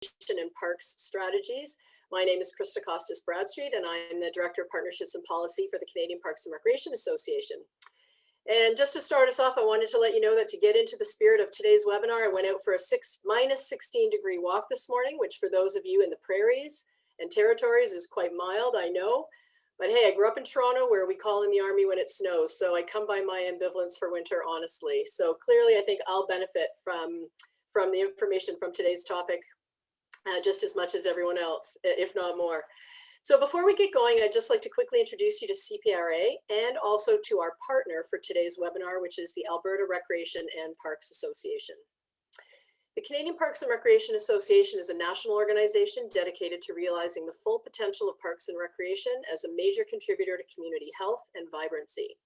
and Parks Strategies. My name is Krista Costas Bradstreet, and I'm the Director of Partnerships and Policy for the Canadian Parks and Recreation Association. And just to start us off, I wanted to let you know that to get into the spirit of today's webinar, I went out for a minus 16 degree walk this morning, which for those of you in the prairies and territories is quite mild, I know. But hey, I grew up in Toronto where we call in the Army when it snows. So I come by my ambivalence for winter, honestly. So clearly, I think I'll benefit from the information from today's topic just as much as everyone else, if not more. So before we get going, I'd just like to quickly introduce you to CPRA and also to our partner for today's webinar, which is the Alberta Recreation and Parks Association. The Canadian Parks and Recreation Association is a national organization dedicated to realizing the full potential of parks and recreation as a major contributor to community health and vibrancy.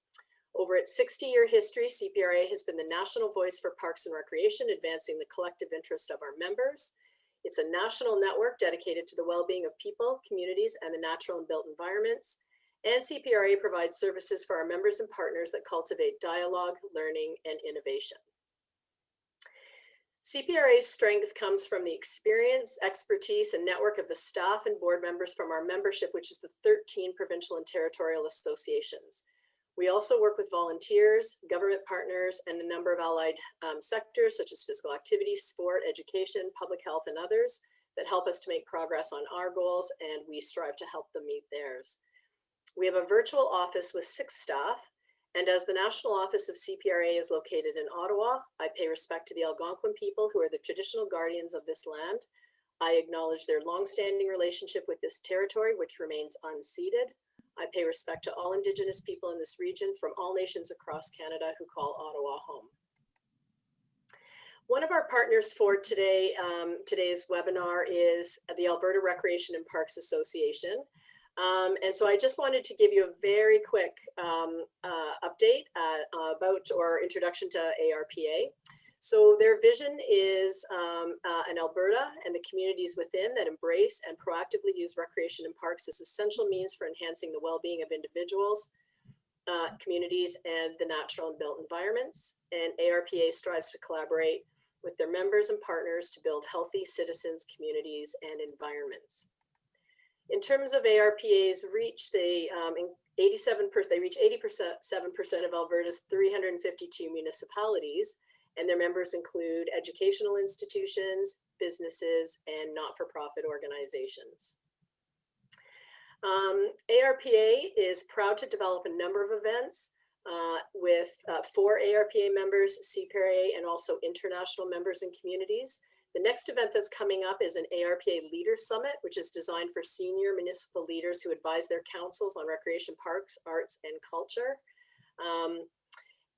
Over its 60-year history, CPRA has been the national voice for parks and recreation, advancing the collective interest of our members. It's a national network dedicated to the well-being of people, communities, and the natural and built environments. And CPRA provides services for our members and partners that cultivate dialogue, learning, and innovation. CPRA's strength comes from the experience, expertise, and network of the staff and board members from our membership, which is the 13 provincial and territorial associations. We also work with volunteers, government partners, and a number of allied sectors such as physical activity, sport, education, public health, and others that help us to make progress on our goals, and we strive to help them meet theirs. We have a virtual office with 6 staff, and as the national office of CPRA is located in Ottawa, I pay respect to the Algonquin people who are the traditional guardians of this land. I acknowledge their longstanding relationship with this territory, which remains unceded. I pay respect to all Indigenous people in this region from all nations across Canada who call Ottawa home. One of our partners for today's webinar is the Alberta Recreation and Parks Association. And so I just wanted to give you a very quick update about or introduction to ARPA. So their vision is an Alberta and the communities within that embrace and proactively use recreation and parks as essential means for enhancing the well-being of individuals, communities, and the natural and built environments. And ARPA strives to collaborate with their members and partners to build healthy citizens, communities, and environments. In terms of ARPA's reach, they reach 87% of Alberta's 352 municipalities. And their members include educational institutions, businesses, and not-for-profit organizations. ARPA is proud to develop a number of events with 4 ARPA members, CPRA, and also international members and communities. The next event that's coming up is an ARPA Leaders Summit, which is designed for senior municipal leaders who advise their councils on recreation, parks, arts, and culture.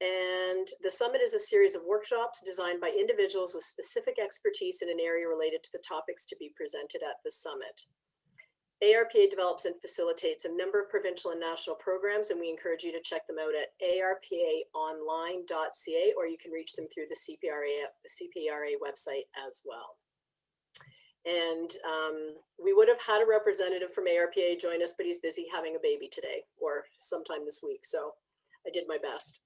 And the summit is a series of workshops designed by individuals with specific expertise in an area related to the topics to be presented at the summit. ARPA develops and facilitates a number of provincial and national programs, and we encourage you to check them out at arpaonline.ca, or you can reach them through the CPRA website as well. And we would have had a representative from ARPA join us, but he's busy having a baby today or sometime this week, so I did my best.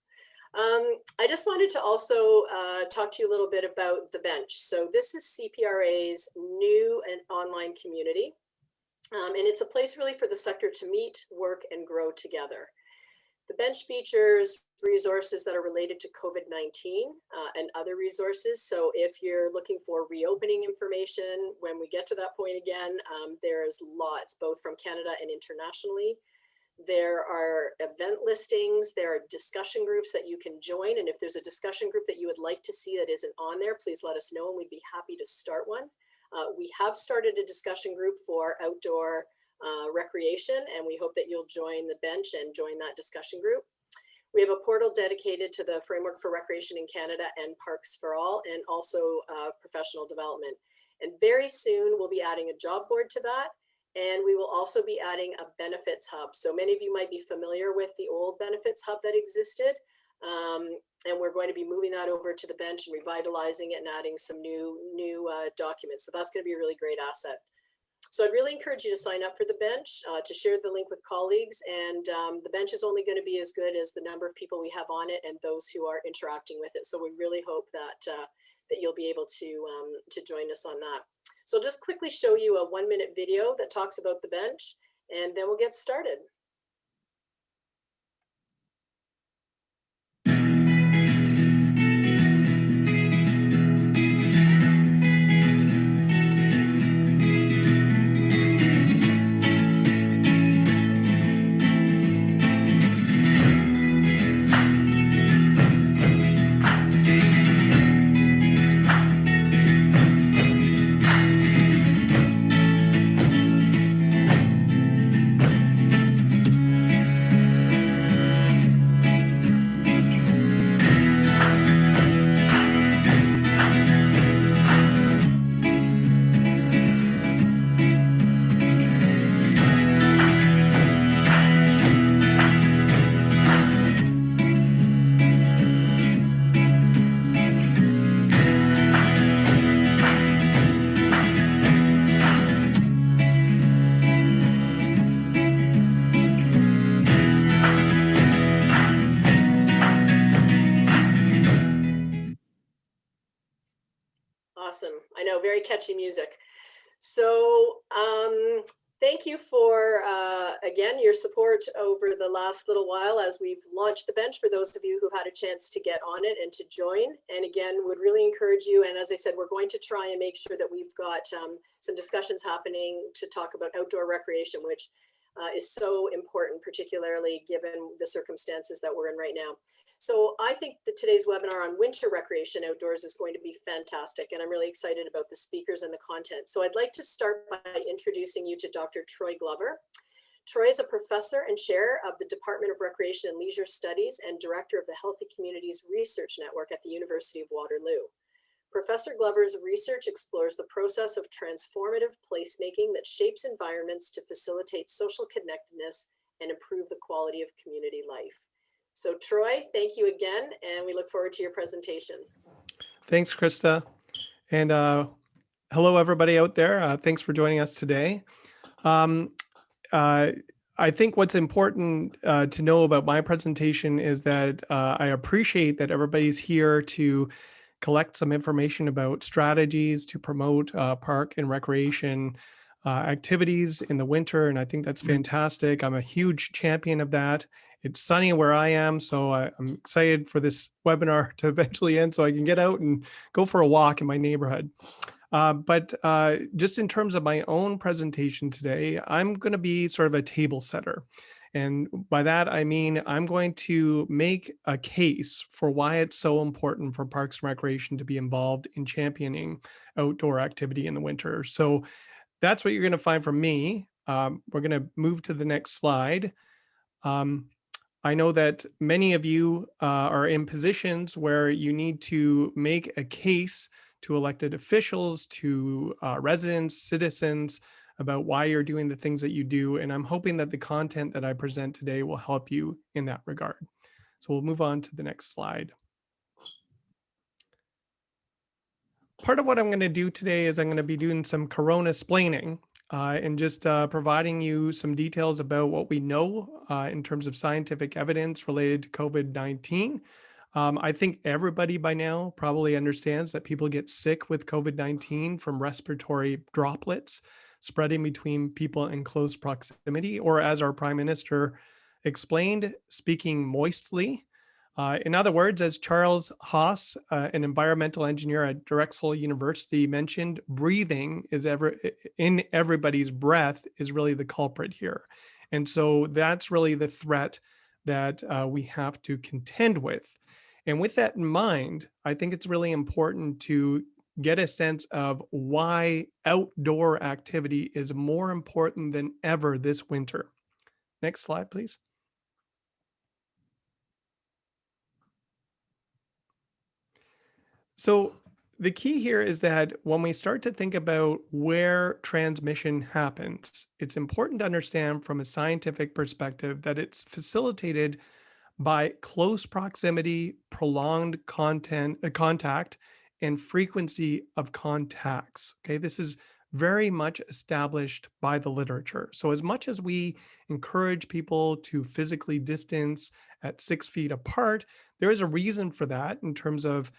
I just wanted to also talk to you a little bit about the bench. So this is CPRA's new and online community, and it's a place really for the sector to meet, work, and grow together. The bench features resources that are related to COVID-19 and other resources. So if you're looking for reopening information, when we get to that point again, there's lots, both from Canada and internationally. There are event listings, there are discussion groups that you can join. And if there's a discussion group that you would like to see that isn't on there, please let us know and we'd be happy to start one. We have started a discussion group for outdoor recreation, and we hope that you'll join the bench and join that discussion group. We have a portal dedicated to the Framework for Recreation in Canada and Parks for All, and also professional development. And very soon we'll be adding a job board to that. And we will also be adding a benefits hub. So many of you might be familiar with the old benefits hub that existed. And we're going to be moving that over to the bench and revitalizing it and adding some new documents. So that's going to be a really great asset. So I'd really encourage you to sign up for the bench, to share the link with colleagues. And the bench is only going to be as good as the number of people we have on it and those who are interacting with it. So we really hope that, that you'll be able to join us on that. So I'll just quickly show you a 1-minute video that talks about the bench, and then we'll get started. Awesome. I know, very catchy music. So thank you for, again, your support over the last little while as we've launched the bench, for those of you who had a chance to get on it and to join. And again, would really encourage you. And as I said, we're going to try and make sure that we've got some discussions happening to talk about outdoor recreation, which is so important, particularly given the circumstances that we're in right now. So I think that today's webinar on winter recreation outdoors is going to be fantastic, and I'm really excited about the speakers and the content. So I'd like to start by introducing you to Dr. Troy Glover. Troy is a professor and chair of the Department of Recreation and Leisure Studies and director of the Healthy Communities Research Network at the University of Waterloo. Professor Glover's research explores the process of transformative placemaking that shapes environments to facilitate social connectedness and improve the quality of community life. So Troy, thank you again, and we look forward to your presentation. Thanks, Krista. And hello, everybody out there. Thanks for joining us today. I think what's important to know about my presentation is that I appreciate that everybody's here to collect some information about strategies to promote park and recreation activities in the winter. And I think that's fantastic. I'm a huge champion of that. It's sunny where I am, so I'm excited for this webinar to eventually end so I can get out and go for a walk in my neighborhood. But just in terms of my own presentation today, I'm going to be sort of a table setter. And by that, I mean, I'm going to make a case for why it's so important for Parks and Recreation to be involved in championing outdoor activity in the winter. So that's what you're going to find from me. We're going to move to the next slide. I know that many of you are in positions where you need to make a case to elected officials, to residents, citizens, about why you're doing the things that you do. And I'm hoping that the content that I present today will help you in that regard. So we'll move on to the next slide. Part of what I'm going to do today is I'm going to be doing some corona-splaining and just providing you some details about what we know in terms of scientific evidence related to COVID-19. I think everybody by now probably understands that people get sick with COVID-19 from respiratory droplets spreading between people in close proximity, or as our Prime Minister explained, speaking moistly. In other words, as Charles Haas, an environmental engineer at Drexel University, mentioned, breathing is in everybody's breath is really the culprit here. And so that's really the threat that we have to contend with. And with that in mind, I think it's really important to get a sense of why outdoor activity is more important than ever this winter. Next slide, please. So the key here is that when we start to think about where transmission happens, it's important to understand from a scientific perspective that it's facilitated by close proximity, prolonged contact, and frequency of contacts. Okay, this is very much established by the literature. So as much as we encourage people to physically distance at 6 feet apart, there is a reason for that in terms of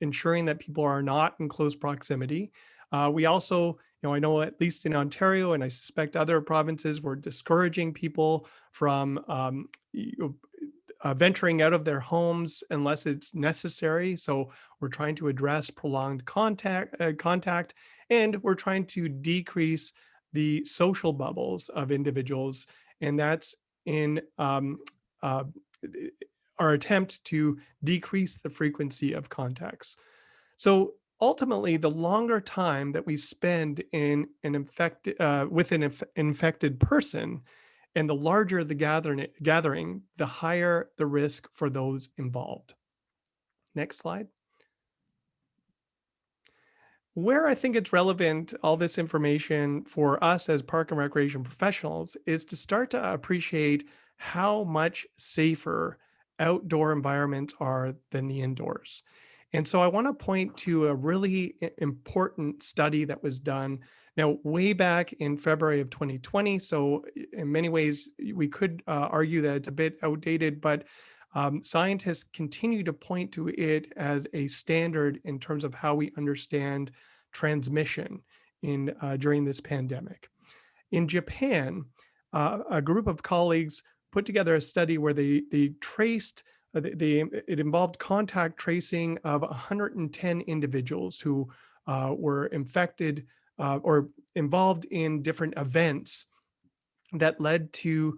ensuring that people are not in close proximity. We also, I know at least in Ontario, and I suspect other provinces, were discouraging people from venturing out of their homes unless it's necessary. So we're trying to address prolonged contact, and we're trying to decrease the social bubbles of individuals, and that's in uh, our attempt to decrease the frequency of contacts. So ultimately, the longer time that we spend in an with an infected person, and the larger the gathering, the higher the risk for those involved. Next slide. Where I think it's relevant, all this information for us as park and recreation professionals, is to start to appreciate how much safer outdoor environments are than the indoors. And so I want to point to a really important study that was done now way back in February of 2020. So in many ways, we could argue that it's a bit outdated, but scientists continue to point to it as a standard in terms of how we understand transmission in during this pandemic. In Japan, a group of colleagues put together a study where they traced it involved contact tracing of 110 individuals who were infected or involved in different events that led to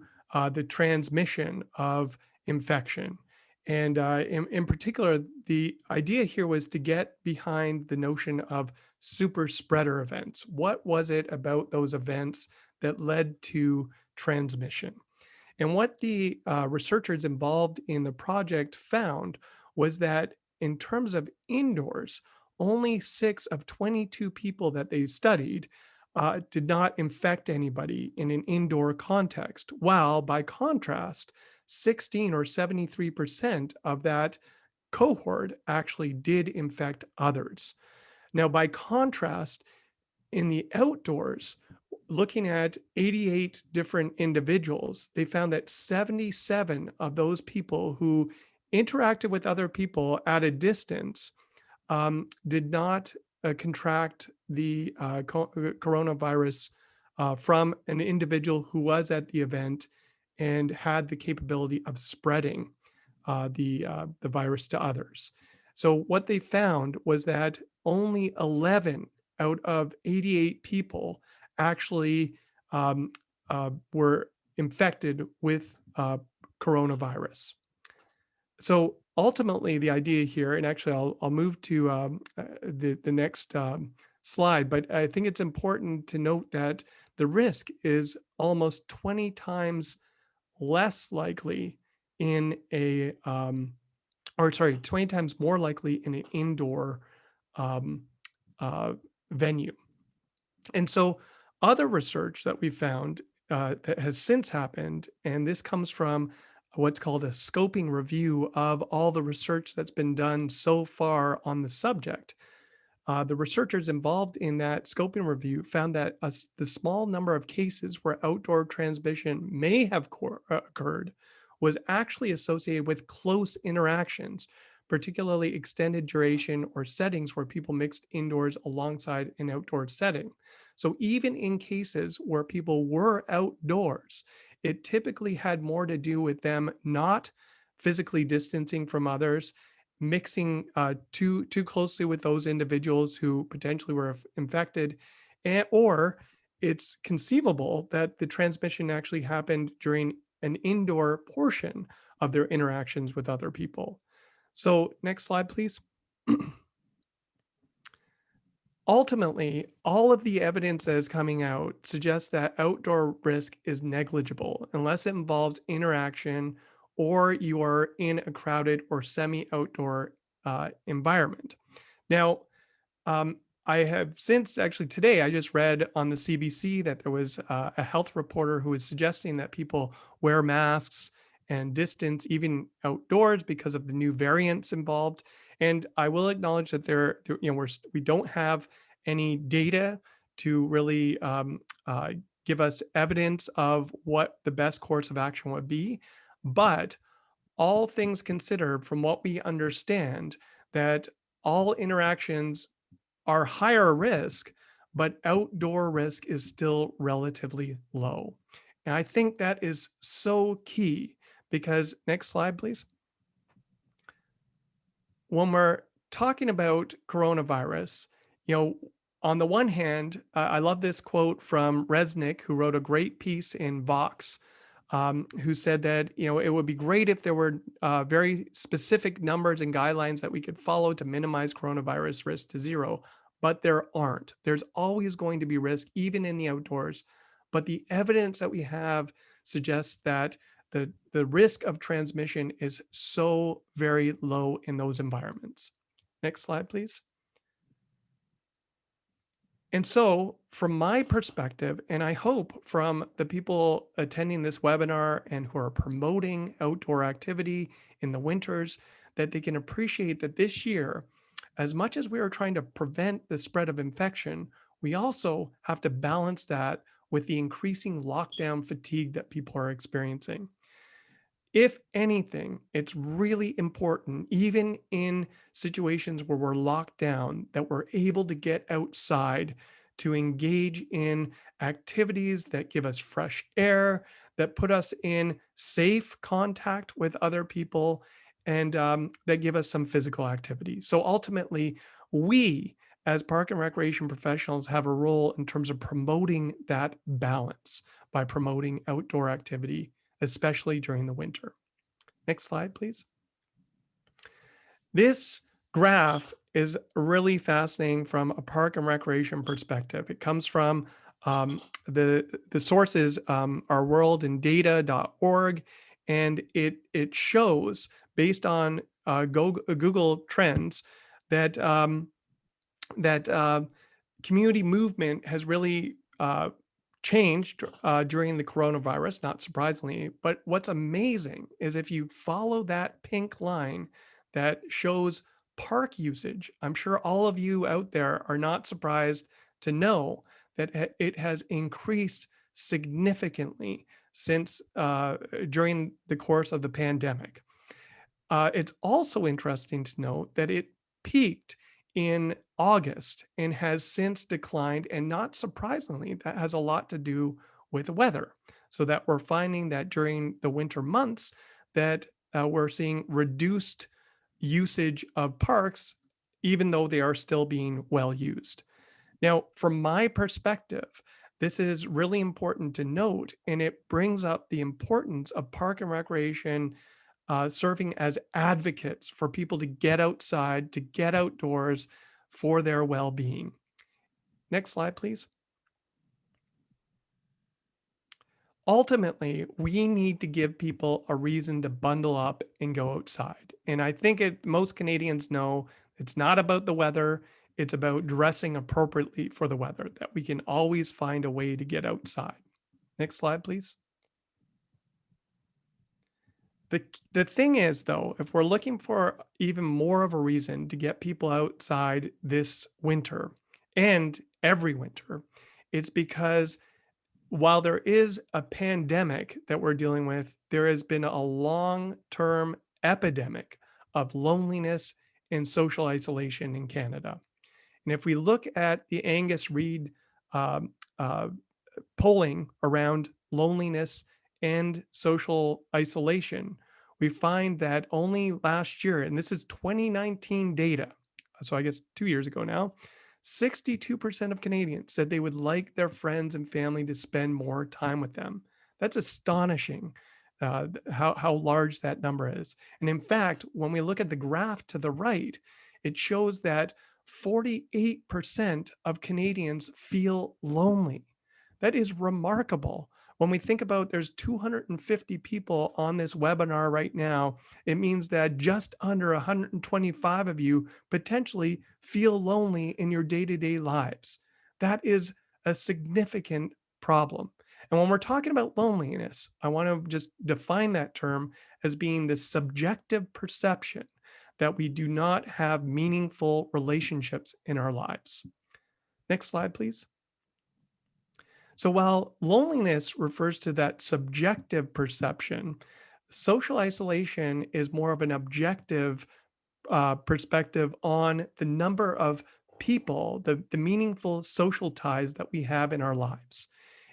the transmission of infection. And in particular, the idea here was to get behind the notion of super spreader events. What was it about those events that led to transmission? And what the researchers involved in the project found was that in terms of indoors, only 6 of 22 people that they studied did not infect anybody in an indoor context, while by contrast, 16 or 73% of that cohort actually did infect others. Now, by contrast, in the outdoors, looking at 88 different individuals, they found that 77 of those people who interacted with other people at a distance did not contract the coronavirus from an individual who was at the event and had the capability of spreading the virus to others. So what they found was that only 11 out of 88 people actually were infected with coronavirus. So ultimately, the idea here, and actually, I'll move to the next slide, but I think it's important to note that the risk is almost 20 times less likely in a, or sorry, 20 times more likely in an indoor um, venue. And so, other research that we found that has since happened, and this comes from what's called a scoping review of all the research that's been done so far on the subject. The researchers involved in that scoping review found that the small number of cases where outdoor transmission may have occurred was actually associated with close interactions, particularly extended duration or settings where people mixed indoors alongside an outdoor setting. So even in cases where people were outdoors, it typically had more to do with them not physically distancing from others, mixing too closely with those individuals who potentially were infected, or it's conceivable that the transmission actually happened during an indoor portion of their interactions with other people. So next slide, please. Ultimately, all of the evidence that is coming out suggests that outdoor risk is negligible unless it involves interaction or you are in a crowded or semi-outdoor environment. Now, I have since actually today, I just read on the CBC that there was a health reporter who was suggesting that people wear masks and distance even outdoors because of the new variants involved. And I will acknowledge that we don't have any data to really give us evidence of what the best course of action would be. But all things considered, from what we understand, that all interactions are higher risk but outdoor risk is still relatively low. And I think that is so key because, next slide, please. When we're talking about coronavirus, you know, on the one hand, I love this quote from Resnick, who wrote a great piece in Vox, who said that, you know, it would be great if there were very specific numbers and guidelines that we could follow to minimize coronavirus risk to zero, but there aren't. There's always going to be risk, even in the outdoors. But the evidence that we have suggests that the risk of transmission is so very low in those environments. Next slide, please. And so, from my perspective, and I hope from the people attending this webinar and who are promoting outdoor activity in the winters, that they can appreciate that this year, as much as we are trying to prevent the spread of infection, we also have to balance that with the increasing lockdown fatigue that people are experiencing. If anything, it's really important, even in situations where we're locked down, that we're able to get outside to engage in activities that give us fresh air, that put us in safe contact with other people, and that give us some physical activity. So ultimately, we as park and recreation professionals have a role in terms of promoting that balance by promoting outdoor activity, especially during the winter. Next slide, please. This graph is really fascinating from a park and recreation perspective. It comes from the sources are worldindata.org, and it shows, based on Google Trends, that community movement has really changed during the coronavirus, not surprisingly. But what's amazing is if you follow that pink line that shows park usage, I'm sure all of you out there are not surprised to know that it has increased significantly since during the course of the pandemic. It's also interesting to note that it peaked in August and has since declined. And not surprisingly, that has a lot to do with weather. So that we're finding that during the winter months that we're seeing reduced usage of parks, even though they are still being well used. Now, from my perspective, this is really important to note, and it brings up the importance of park and recreation serving as advocates for people to get outside, to get outdoors for their well-being. Next slide, please. Ultimately, we need to give people a reason to bundle up and go outside. And I think most Canadians know it's not about the weather, it's about dressing appropriately for the weather, that we can always find a way to get outside. Next slide, please. The thing is, though, if we're looking for even more of a reason to get people outside this winter and every winter, it's because while there is a pandemic that we're dealing with, there has been a long-term epidemic of loneliness and social isolation in Canada. And if we look at the Angus Reid um, uh, polling around loneliness and social isolation, we find that only last year, and this is 2019 data, so I guess 2 years ago now, 62% of Canadians said they would like their friends and family to spend more time with them. That's astonishing, how large that number is. And in fact, when we look at the graph to the right, it shows that 48% of Canadians feel lonely. That is remarkable. When we think about there's 250 people on this webinar right now, it means that just under 125 of you potentially feel lonely in your day-to-day lives. That is a significant problem. And when we're talking about loneliness, I want to just define that term as being the subjective perception that we do not have meaningful relationships in our lives. Next slide, please. So while loneliness refers to that subjective perception, social isolation is more of an objective perspective on the number of people, the meaningful social ties that we have in our lives.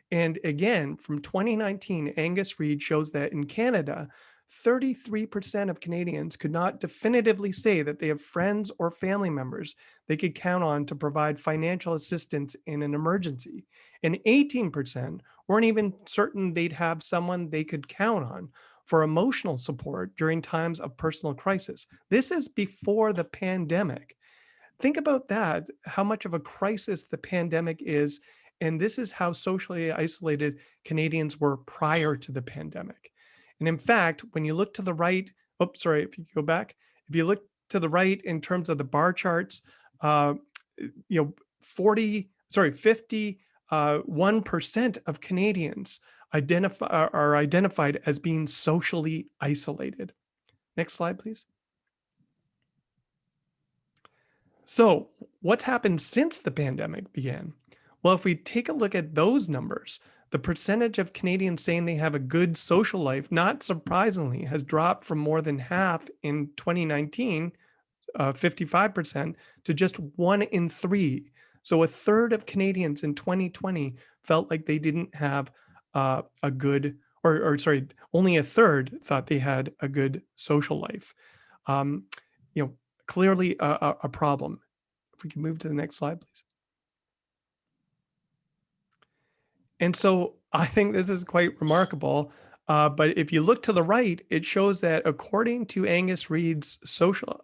And again, from 2019, Angus Reid shows that in Canada, 33% of Canadians could not definitively say that they have friends or family members they could count on to provide financial assistance in an emergency. And 18% weren't even certain they'd have someone they could count on for emotional support during times of personal crisis. This is before the pandemic. Think about that, how much of a crisis the pandemic is. And this is how socially isolated Canadians were prior to the pandemic. And in fact, when you look to the right, oops, sorry, if you go back, if you look to the right in terms of the bar charts, uh, 51% of Canadians are identified as being socially isolated. Next slide, please. So, what's happened since the pandemic began? Well, if we take a look at those numbers, the percentage of Canadians saying they have a good social life, not surprisingly, has dropped from more than half in 2019, 55%, to just 1 in 3. So, a third of Canadians in 2020 felt like they didn't have a good, or sorry, only a third thought they had a good social life. Um, you know, Clearly a problem. If we can move to the next slide, please. And so I think this is quite remarkable. But if you look to the right, it shows that according to Angus Reid's social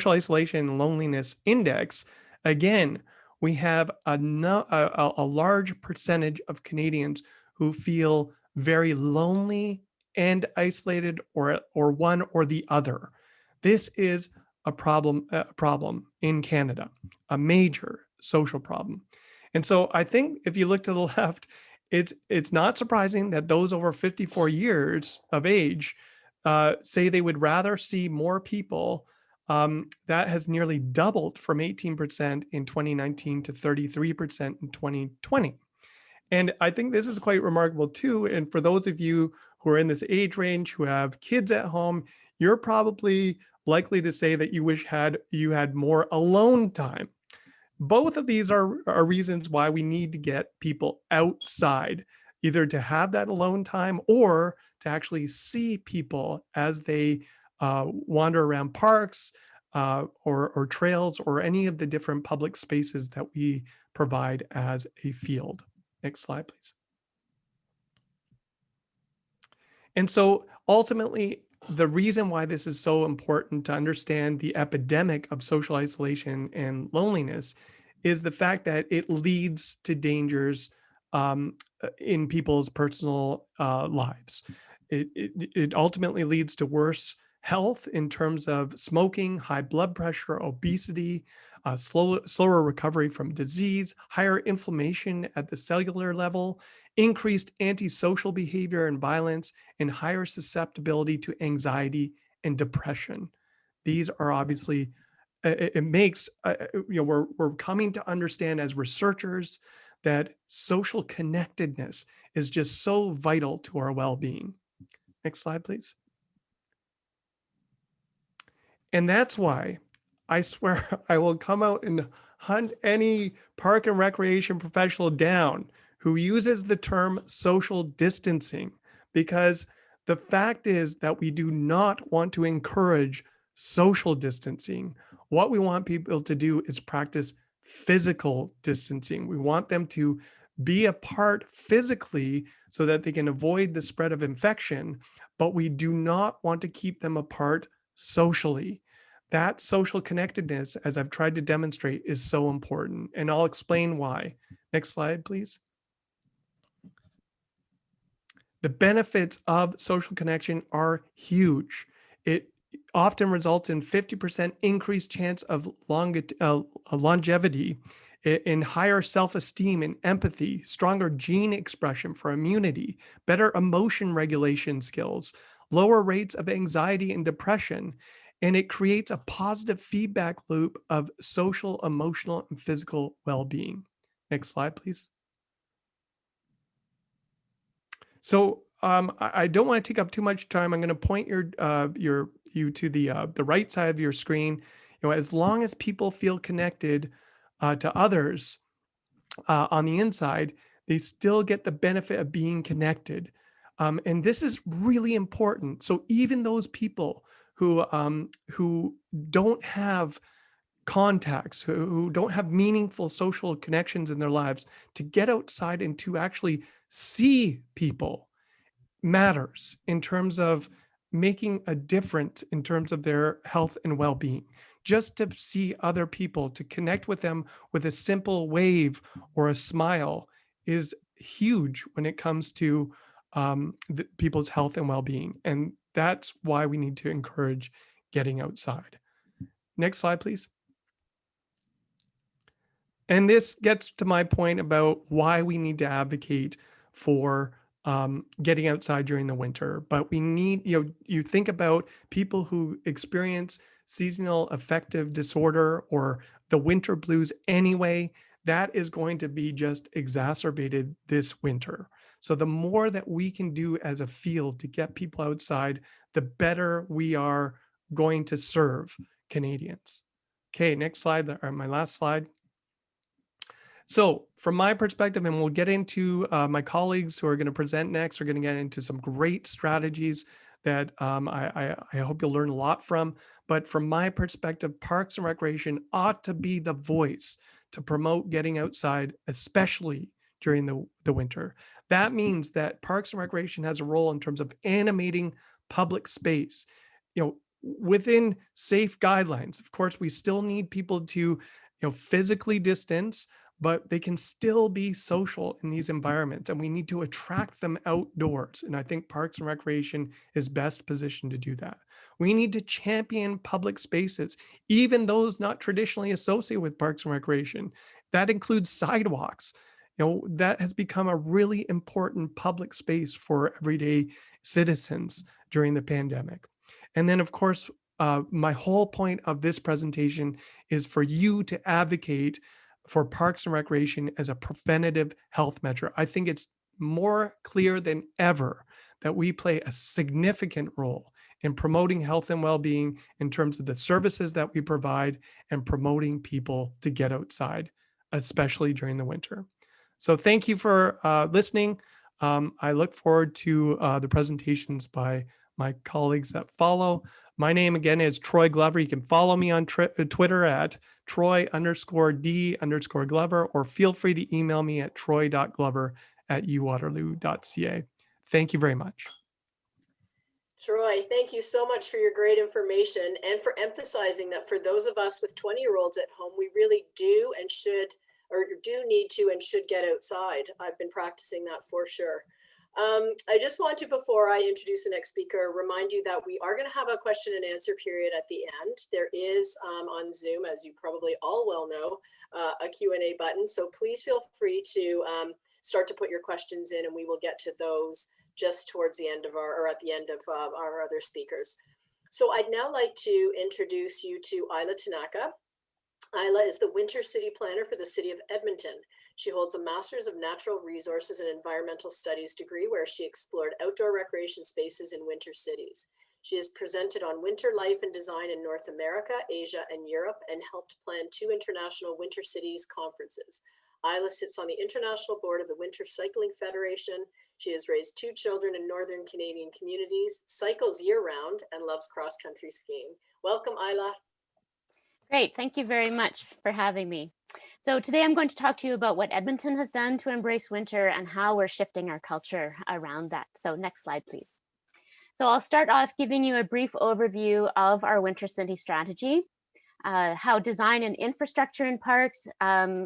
isolation and loneliness index, again, we have a large percentage of Canadians who feel very lonely and isolated, or one or the other. This is a problem in Canada, a major social problem. And so I think if you look to the left, it's not surprising that those over 54 years of age say they would rather see more people. That has nearly doubled from 18% in 2019 to 33% in 2020. And I think this is quite remarkable too. And for those of you who are in this age range, who have kids at home, you're probably likely to say that you wish you had more alone time. Both of these are reasons why we need to get people outside, either to have that alone time or to actually see people as they wander around parks or trails or any of the different public spaces that we provide as a field. Next slide, please. And so ultimately, the reason why this is so important to understand the epidemic of social isolation and loneliness is the fact that it leads to dangers in people's personal lives. It ultimately leads to worse health in terms of smoking, high blood pressure, obesity, slower recovery from disease, higher inflammation at the cellular level, increased antisocial behavior and violence, and higher susceptibility to anxiety and depression. These are obviously, it makes, we're coming to understand as researchers that social connectedness is just so vital to our well-being. Next slide, please. And that's why I swear I will come out and hunt any park and recreation professional down who uses the term social distancing, because the fact is that we do not want to encourage social distancing. What we want people to do is practice physical distancing. We want them to be apart physically so that they can avoid the spread of infection, but we do not want to keep them apart socially. That social connectedness, as I've tried to demonstrate, is so important, and I'll explain why. Next slide, please. The benefits of social connection are huge. It often results in 50% increased chance of longevity, in higher self-esteem and empathy, stronger gene expression for immunity, better emotion regulation skills, lower rates of anxiety and depression, and it creates a positive feedback loop of social, emotional, and physical well-being. Next slide, please. So I don't want to take up too much time. I'm going to point you to the right side of your screen. As long as people feel connected, to others on the inside, they still get the benefit of being connected. And this is really important. So even those people who don't have contacts, who don't have meaningful social connections in their lives, to get outside and to actually see people matters in terms of making a difference in terms of their health and well-being. Just to see other people, to connect with them with a simple wave or a smile is huge when it comes to people's health and well-being. And that's why we need to encourage getting outside. Next slide, please. And this gets to my point about why we need to advocate for getting outside during the winter. But we need, you think about people who experience seasonal affective disorder or the winter blues anyway, that is going to be just exacerbated this winter. So the more that we can do as a field to get people outside, the better we are going to serve Canadians. Okay, next slide, or my last slide. So from my perspective, and we'll get into my colleagues who are going to present next, are going to get into some great strategies that I hope you'll learn a lot from. But from my perspective, Parks and Recreation ought to be the voice to promote getting outside, especially during the winter. That means that Parks and Recreation has a role in terms of animating public space, within safe guidelines. Of course, we still need people to, physically distance, but they can still be social in these environments, and we need to attract them outdoors. And I think Parks and Recreation is best positioned to do that. We need to champion public spaces, even those not traditionally associated with Parks and Recreation. That includes sidewalks. That has become a really important public space for everyday citizens during the pandemic. And then, of course, my whole point of this presentation is for you to advocate for Parks and Recreation as a preventative health measure. I think it's more clear than ever that we play a significant role in promoting health and well-being in terms of the services that we provide and promoting people to get outside, especially during the winter. So thank you for listening. I look forward to the presentations by my colleagues that follow. My name again is Troy Glover. You can follow me on Twitter at Troy_D_Glover, or feel free to email me at troy.glover@uwaterloo.ca. Thank you very much. Troy, thank you so much for your great information and for emphasizing that for those of us with 20-year-olds at home, we really do and should, or do need to and should get outside. I've been practicing that for sure. I just want to, before I introduce the next speaker, remind you that we are going to have a question and answer period at the end. There is on Zoom, as you probably all well know, a Q&A button. So please feel free to start to put your questions in, and we will get to those just towards the end of or at the end of our other speakers. So I'd now like to introduce you to Isla Tanaka. Isla is the Winter City Planner for the City of Edmonton. She holds a Master's of Natural Resources and Environmental Studies degree, where she explored outdoor recreation spaces in winter cities. She has presented on winter life and design in North America, Asia, and Europe, and helped plan 2 international Winter Cities conferences. Isla sits on the International Board of the Winter Cycling Federation. She has raised 2 children in Northern Canadian communities, cycles year-round, and loves cross-country skiing. Welcome, Isla. Great, thank you very much for having me. So today I'm going to talk to you about what Edmonton has done to embrace winter and how we're shifting our culture around that. So next slide, please. So I'll start off giving you a brief overview of our Winter City strategy, how design and infrastructure in parks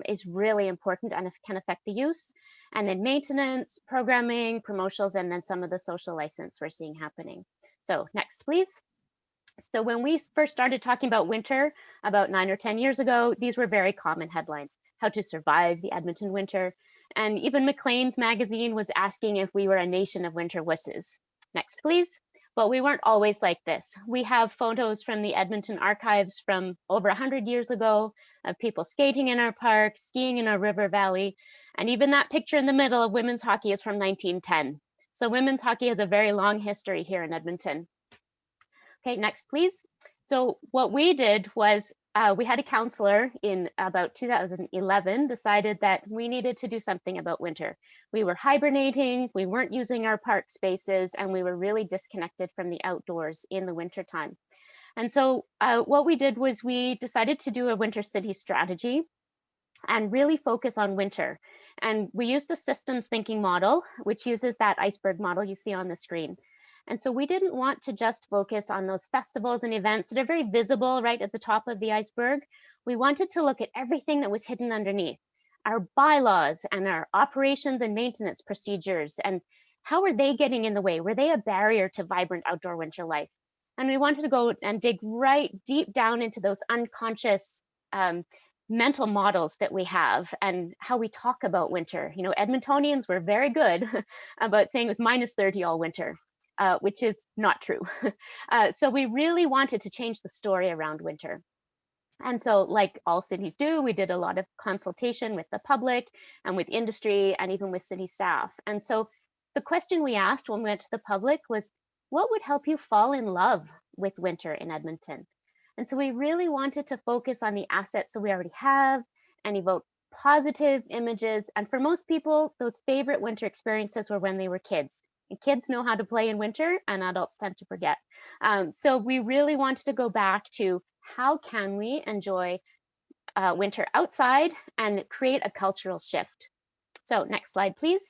is really important and can affect the use, and then maintenance, programming, promotions, and then some of the social license we're seeing happening. So next, please. So when we first started talking about winter about 9 or 10 years ago, these were very common headlines: how to survive the Edmonton winter. And even Maclean's magazine was asking if we were a nation of winter wusses. Next, please. But we weren't always like this. We have photos from the Edmonton archives from over 100 years ago of people skating in our park, skiing in our river valley. And even that picture in the middle of women's hockey is from 1910. So women's hockey has a very long history here in Edmonton. Okay, next, please. So what we did was we had a counselor in about 2011 decided that we needed to do something about winter. We were hibernating, we weren't using our park spaces, and we were really disconnected from the outdoors in the wintertime. And so what we did was we decided to do a winter city strategy and really focus on winter. And we used a systems thinking model, which uses that iceberg model you see on the screen. And so we didn't want to just focus on those festivals and events that are very visible right at the top of the iceberg. We wanted to look at everything that was hidden underneath, our bylaws and our operations and maintenance procedures, and how were they getting in the way? Were they a barrier to vibrant outdoor winter life? And we wanted to go and dig right deep down into those unconscious mental models that we have and how we talk about winter. You know, Edmontonians were very good about saying it was minus 30 all winter, which is not true. So we really wanted to change the story around winter. And so, like all cities do, we did a lot of consultation with the public and with industry and even with city staff. And so the question we asked when we went to the public was, what would help you fall in love with winter in Edmonton? And so we really wanted to focus on the assets that we already have and evoke positive images. And for most people, those favorite winter experiences were when they were kids. And kids know how to play in winter, and adults tend to forget. So we really wanted to go back to how can we enjoy winter outside and create a cultural shift. So next slide, please.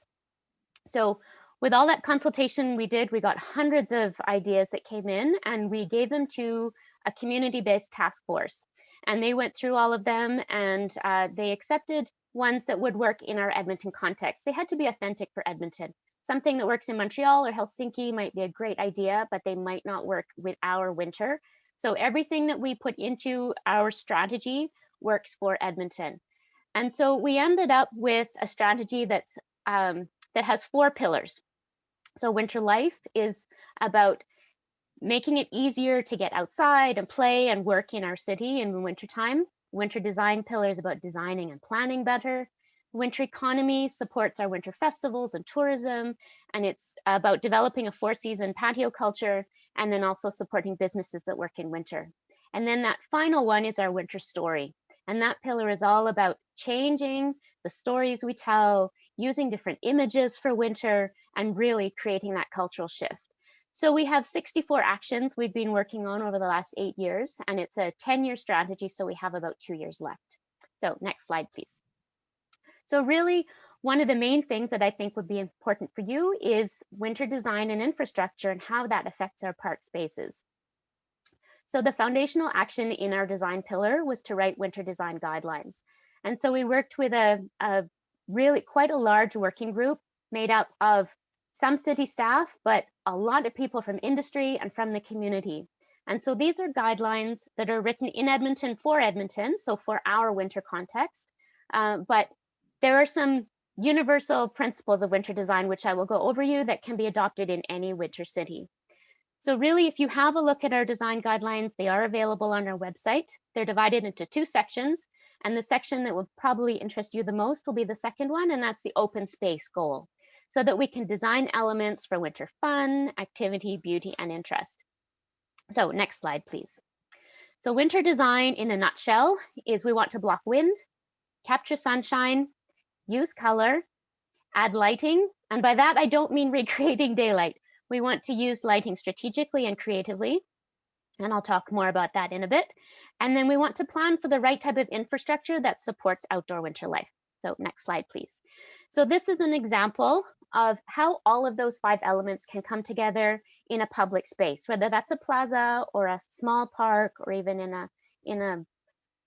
So with all that consultation we did, we got hundreds of ideas that came in, and we gave them to a community-based task force. And they went through all of them, and they accepted ones that would work in our Edmonton context. They had to be authentic for Edmonton. Something that works in Montreal or Helsinki might be a great idea, but they might not work with our winter. So everything that we put into our strategy works for Edmonton. And so we ended up with a strategy that's that has 4 pillars. So winter life is about making it easier to get outside and play and work in our city in the wintertime. Winter design pillar is about designing and planning better. Winter economy supports our winter festivals and tourism, and it's about developing a 4-season patio culture, and then also supporting businesses that work in winter. And then that final one is our winter story. And that pillar is all about changing the stories we tell, using different images for winter, and really creating that cultural shift. So we have 64 actions we've been working on over the last 8 years, and it's a 10-year strategy, so we have about 2 years left. So next slide, please. So really, one of the main things that I think would be important for you is winter design and infrastructure and how that affects our park spaces. So the foundational action in our design pillar was to write winter design guidelines. And so we worked with a really quite a large working group made up of some city staff, but a lot of people from industry and from the community. And so these are guidelines that are written in Edmonton for Edmonton, so for our winter context. But there are some universal principles of winter design, which I will go over you, that can be adopted in any winter city. So really, if you have a look at our design guidelines, they are available on our website. They're divided into 2 sections. And the section that will probably interest you the most will be the second one, and that's the open space goal, so that we can design elements for winter fun, activity, beauty, and interest. So next slide, please. So winter design in a nutshell is we want to block wind, capture sunshine, use color, add lighting. And by that, I don't mean recreating daylight. We want to use lighting strategically and creatively. And I'll talk more about that in a bit. And then we want to plan for the right type of infrastructure that supports outdoor winter life. So next slide, please. So this is an example of how all of those 5 elements can come together in a public space, whether that's a plaza or a small park or even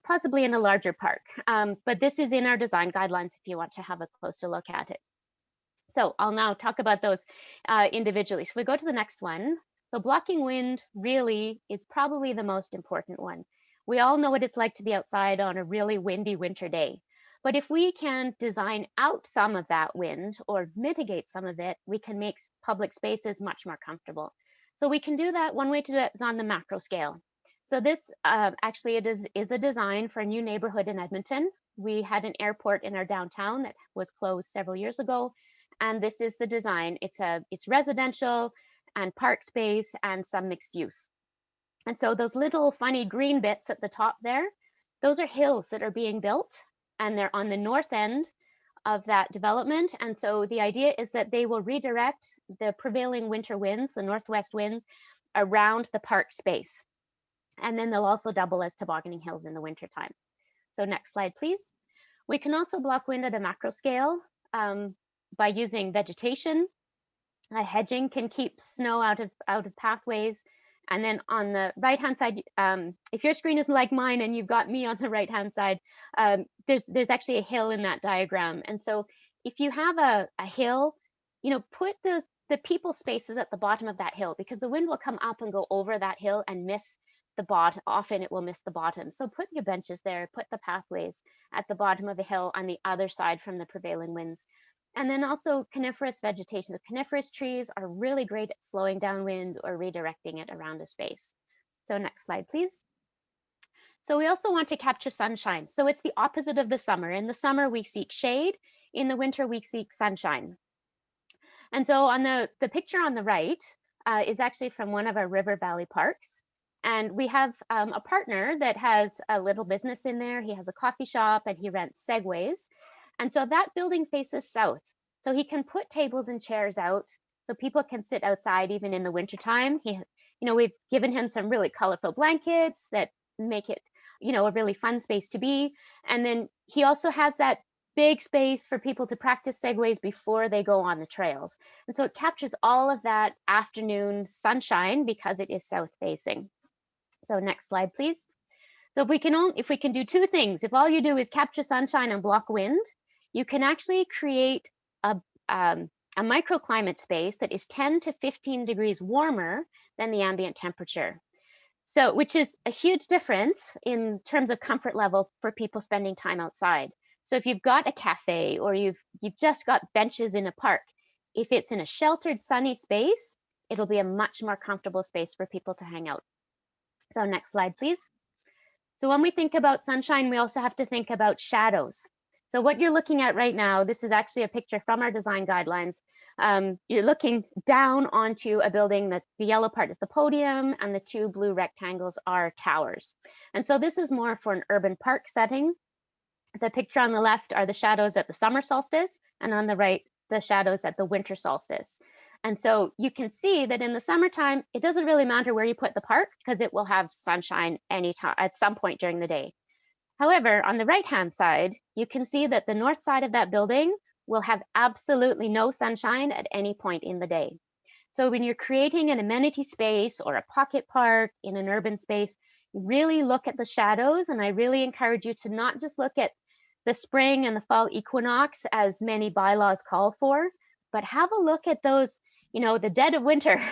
possibly in a larger park. But this is in our design guidelines if you want to have a closer look at it. So I'll now talk about those individually. So we go to the next one. So blocking wind really is probably the most important one. We all know what it's like to be outside on a really windy winter day. But if we can design out some of that wind or mitigate some of it, we can make public spaces much more comfortable. So we can do that. One way to do it is on the macro scale. So this actually is a design for a new neighborhood in Edmonton. We had an airport in our downtown that was closed several years ago. And this is the design. It's residential and park space and some mixed use. And so those little funny green bits at the top there, those are hills that are being built, and they're on the north end of that development. And so the idea is that they will redirect the prevailing winter winds, the northwest winds, around the park space. And then they'll also double as tobogganing hills in the wintertime. So next slide, please. We can also block wind at a macro scale by using vegetation. Hedging can keep snow out of pathways. And then on the right-hand side, if your screen is like mine and you've got me on the right-hand side, there's actually a hill in that diagram. And so if you have a hill, put the people spaces at the bottom of that hill, because the wind will come up and go over that hill and miss the bottom. Often it will miss the bottom. So put your benches there, put the pathways at the bottom of the hill on the other side from the prevailing winds. And then also coniferous vegetation. The coniferous trees are really great at slowing down wind or redirecting it around a space. So next slide, please. So we also want to capture sunshine. So it's the opposite of the summer. In the summer, we seek shade. In the winter, we seek sunshine. And so on the picture on the right is actually from one of our river valley parks. And we have a partner that has a little business in there. He has a coffee shop and he rents segways. And so that building faces south. So he can put tables and chairs out so people can sit outside even in the wintertime. We've given him some really colorful blankets that make it, a really fun space to be. And then he also has that big space for people to practice segways before they go on the trails. And so it captures all of that afternoon sunshine because it is south facing. So next slide, please. So if we can do two things, if all you do is capture sunshine and block wind, you can actually create a microclimate space that is 10 to 15 degrees warmer than the ambient temperature. So, which is a huge difference in terms of comfort level for people spending time outside. So if you've got a cafe or you've just got benches in a park, if it's in a sheltered, sunny space, it'll be a much more comfortable space for people to hang out. So next slide, please. So when we think about sunshine, we also have to think about shadows. So what you're looking at right now, this is actually a picture from our design guidelines. You're looking down onto a building. That the yellow part is the podium and the two blue rectangles are towers. And so this is more for an urban park setting. The picture on the left are the shadows at the summer solstice, and on the right, the shadows at the winter solstice. And so you can see that in the summertime, it doesn't really matter where you put the park because it will have sunshine anytime at some point during the day. However, on the right-hand side, you can see that the north side of that building will have absolutely no sunshine at any point in the day. So when you're creating an amenity space or a pocket park in an urban space, really look at the shadows. And I really encourage you to not just look at the spring and the fall equinox as many bylaws call for, but have a look at those, the dead of winter,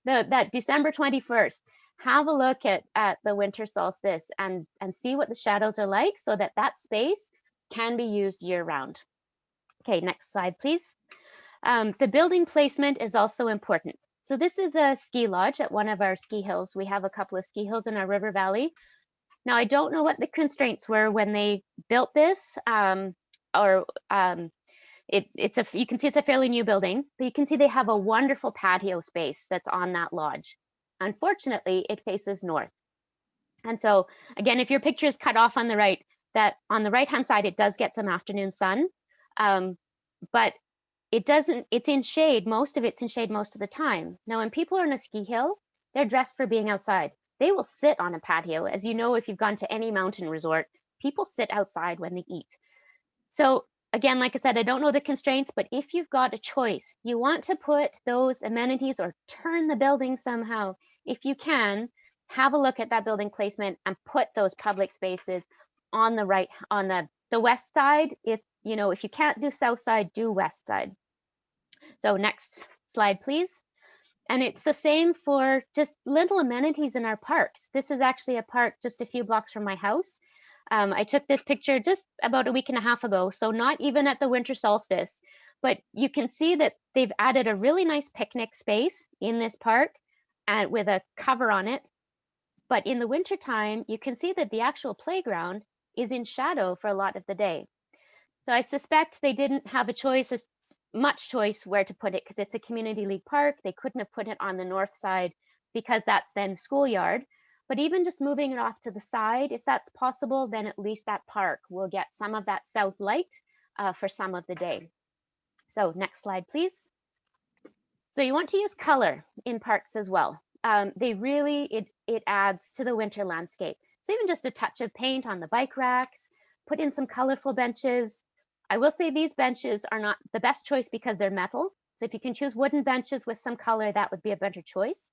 that December 21st. Have a look at the winter solstice and see what the shadows are like so that space can be used year round. Okay, next slide, please. The building placement is also important. So this is a ski lodge at one of our ski hills. We have a couple of ski hills in our river valley. Now, I don't know what the constraints were when they built this, you can see it's a fairly new building, but you can see they have a wonderful patio space that's on that lodge. Unfortunately, it faces north. And so again, if your picture is cut off on the right, that on the right-hand side, it does get some afternoon sun, but it's in shade. Most of it's in shade most of the time. Now, when people are on a ski hill, they're dressed for being outside. They will sit on a patio. As you know, if you've gone to any mountain resort, people sit outside when they eat. So again, like I said, I don't know the constraints, but if you've got a choice, you want to put those amenities or turn the building somehow, if you can, have a look at that building placement and put those public spaces on the right, on the west side. If you can't do south side, do west side. So next slide, please. And it's the same for just little amenities in our parks. This is actually a park just a few blocks from my house. I took this picture just about a week and a half ago, so not even at the winter solstice, but you can see that they've added a really nice picnic space in this park and with a cover on it. But in the wintertime, you can see that the actual playground is in shadow for a lot of the day. So I suspect they didn't have much choice where to put it because it's a community league park. They couldn't have put it on the north side because that's then schoolyard. But even just moving it off to the side, if that's possible, then at least that park will get some of that south light for some of the day. So next slide, please. So you want to use color in parks as well. It adds to the winter landscape. So even just a touch of paint on the bike racks, put in some colorful benches. I will say these benches are not the best choice because they're metal. So if you can choose wooden benches with some color, that would be a better choice.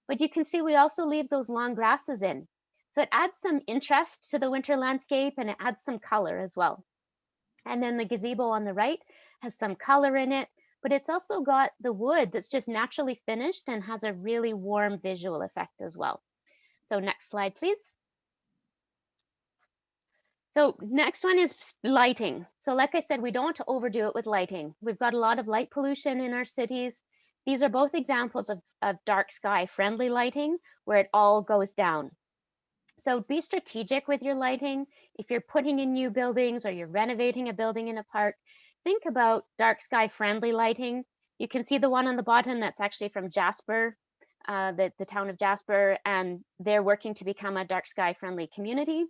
But you can see we also leave those long grasses in. So it adds some interest to the winter landscape and it adds some color as well. And then the gazebo on the right has some color in it, but it's also got the wood that's just naturally finished and has a really warm visual effect as well. So next slide, please. So next one is lighting. So like I said, we don't want to overdo it with lighting. We've got a lot of light pollution in our cities. These are both examples of dark sky friendly lighting where it all goes down. So be strategic with your lighting. If you're putting in new buildings or you're renovating a building in a park, think about dark sky friendly lighting. You can see the one on the bottom that's actually from Jasper, the town of Jasper, and they're working to become a dark sky friendly community.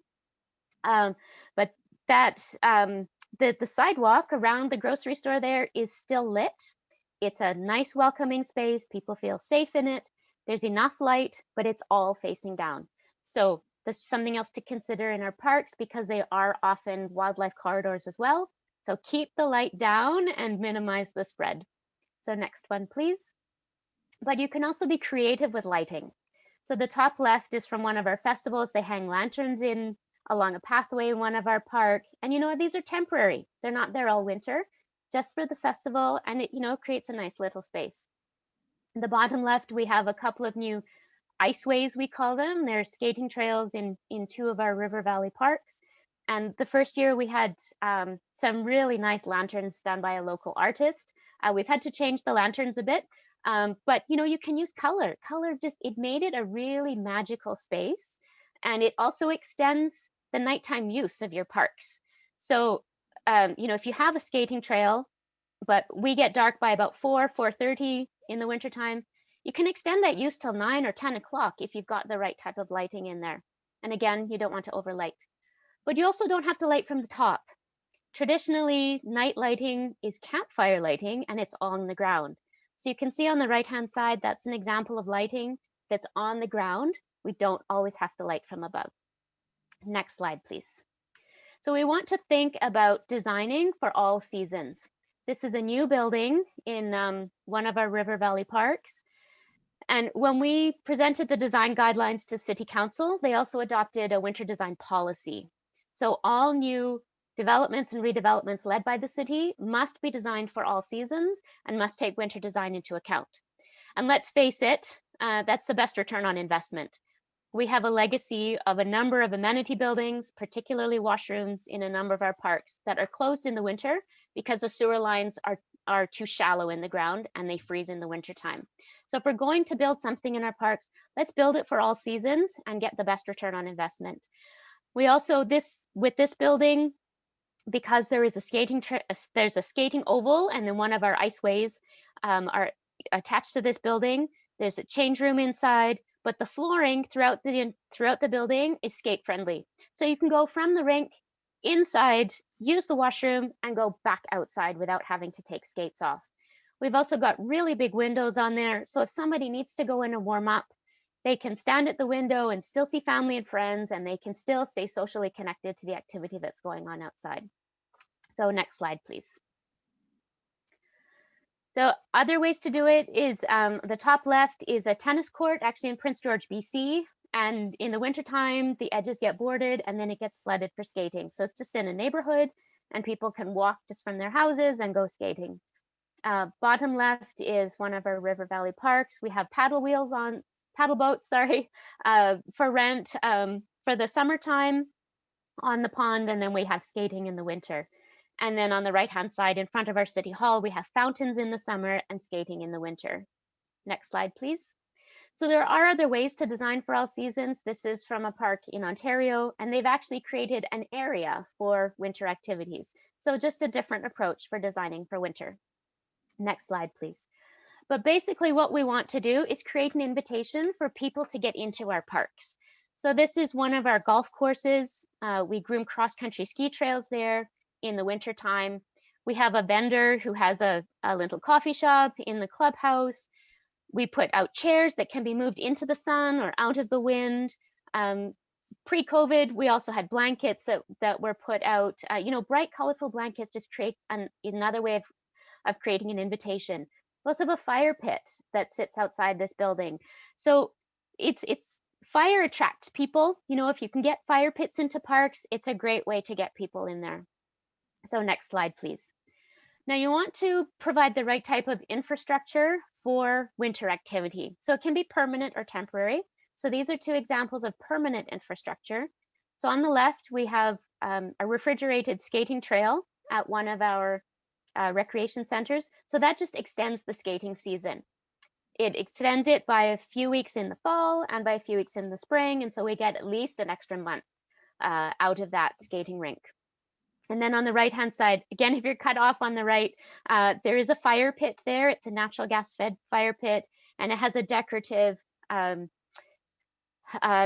But the sidewalk around the grocery store there is still lit. It's a nice welcoming space. People feel safe in it. There's enough light, but it's all facing down. So this is something else to consider in our parks because they are often wildlife corridors as well. So keep the light down and minimize the spread. So next one, please. But you can also be creative with lighting. So the top left is from one of our festivals. They hang lanterns in along a pathway in one of our park. And these are temporary. They're not there all winter, just for the festival. And it, creates a nice little space. In the bottom left, we have a couple of new iceways, we call them. They're skating trails in two of our river valley parks. And the first year we had some really nice lanterns done by a local artist. We've had to change the lanterns a bit, but you can use color. Color it made it a really magical space. And it also extends the nighttime use of your parks. So, if you have a skating trail, but we get dark by about 4:30 in the wintertime, you can extend that use till 9 or 10 o'clock if you've got the right type of lighting in there. And again, you don't want to overlight. But you also don't have to light from the top. Traditionally, night lighting is campfire lighting and it's on the ground. So you can see on the right-hand side, that's an example of lighting that's on the ground. We don't always have to light from above. Next slide, please. So we want to think about designing for all seasons. This is a new building in one of our river valley parks. And when we presented the design guidelines to City Council, they also adopted a winter design policy. So all new developments and redevelopments led by the city must be designed for all seasons and must take winter design into account. And let's face it, that's the best return on investment. We have a legacy of a number of amenity buildings, particularly washrooms in a number of our parks that are closed in the winter because the sewer lines are too shallow in the ground and they freeze in the wintertime. So if we're going to build something in our parks, let's build it for all seasons and get the best return on investment. We also, with this building, because there is there's a skating oval and then one of our iceways are attached to this building. There's a change room inside, but the flooring throughout the building is skate friendly. So you can go from the rink inside, use the washroom, and go back outside without having to take skates off. We've also got really big windows on there. So if somebody needs to go in and warm up, they can stand at the window and still see family and friends, and they can still stay socially connected to the activity that's going on outside. So next slide, please. So other ways to do it is the top left is a tennis court actually in Prince George, BC. And in the wintertime, the edges get boarded and then it gets flooded for skating. So it's just in a neighborhood and people can walk just from their houses and go skating. Bottom left is one of our river valley parks. We have paddle boats, for rent for the summertime on the pond, and then we have skating in the winter. And then on the right-hand side in front of our city hall, we have fountains in the summer and skating in the winter. Next slide, please. So there are other ways to design for all seasons. This is from a park in Ontario, and they've actually created an area for winter activities. So just a different approach for designing for winter. Next slide, please. But basically what we want to do is create an invitation for people to get into our parks. So this is one of our golf courses. We groom cross-country ski trails there in the wintertime. We have a vendor who has a little coffee shop in the clubhouse. We put out chairs that can be moved into the sun or out of the wind. Pre-COVID, we also had blankets that were put out. Bright, colorful blankets just create another way of creating an invitation. We also have a fire pit that sits outside this building. So it's fire attracts people. If you can get fire pits into parks, it's a great way to get people in there. So next slide, please. Now you want to provide the right type of infrastructure for winter activity. So it can be permanent or temporary. So these are two examples of permanent infrastructure. So on the left, we have a refrigerated skating trail at one of our recreation centers. So that just extends the skating season. It extends it by a few weeks in the fall and by a few weeks in the spring. And so we get at least an extra month out of that skating rink. And then on the right-hand side, again, if you're cut off on the right, there is a fire pit there. It's a natural gas-fed fire pit, and it has a decorative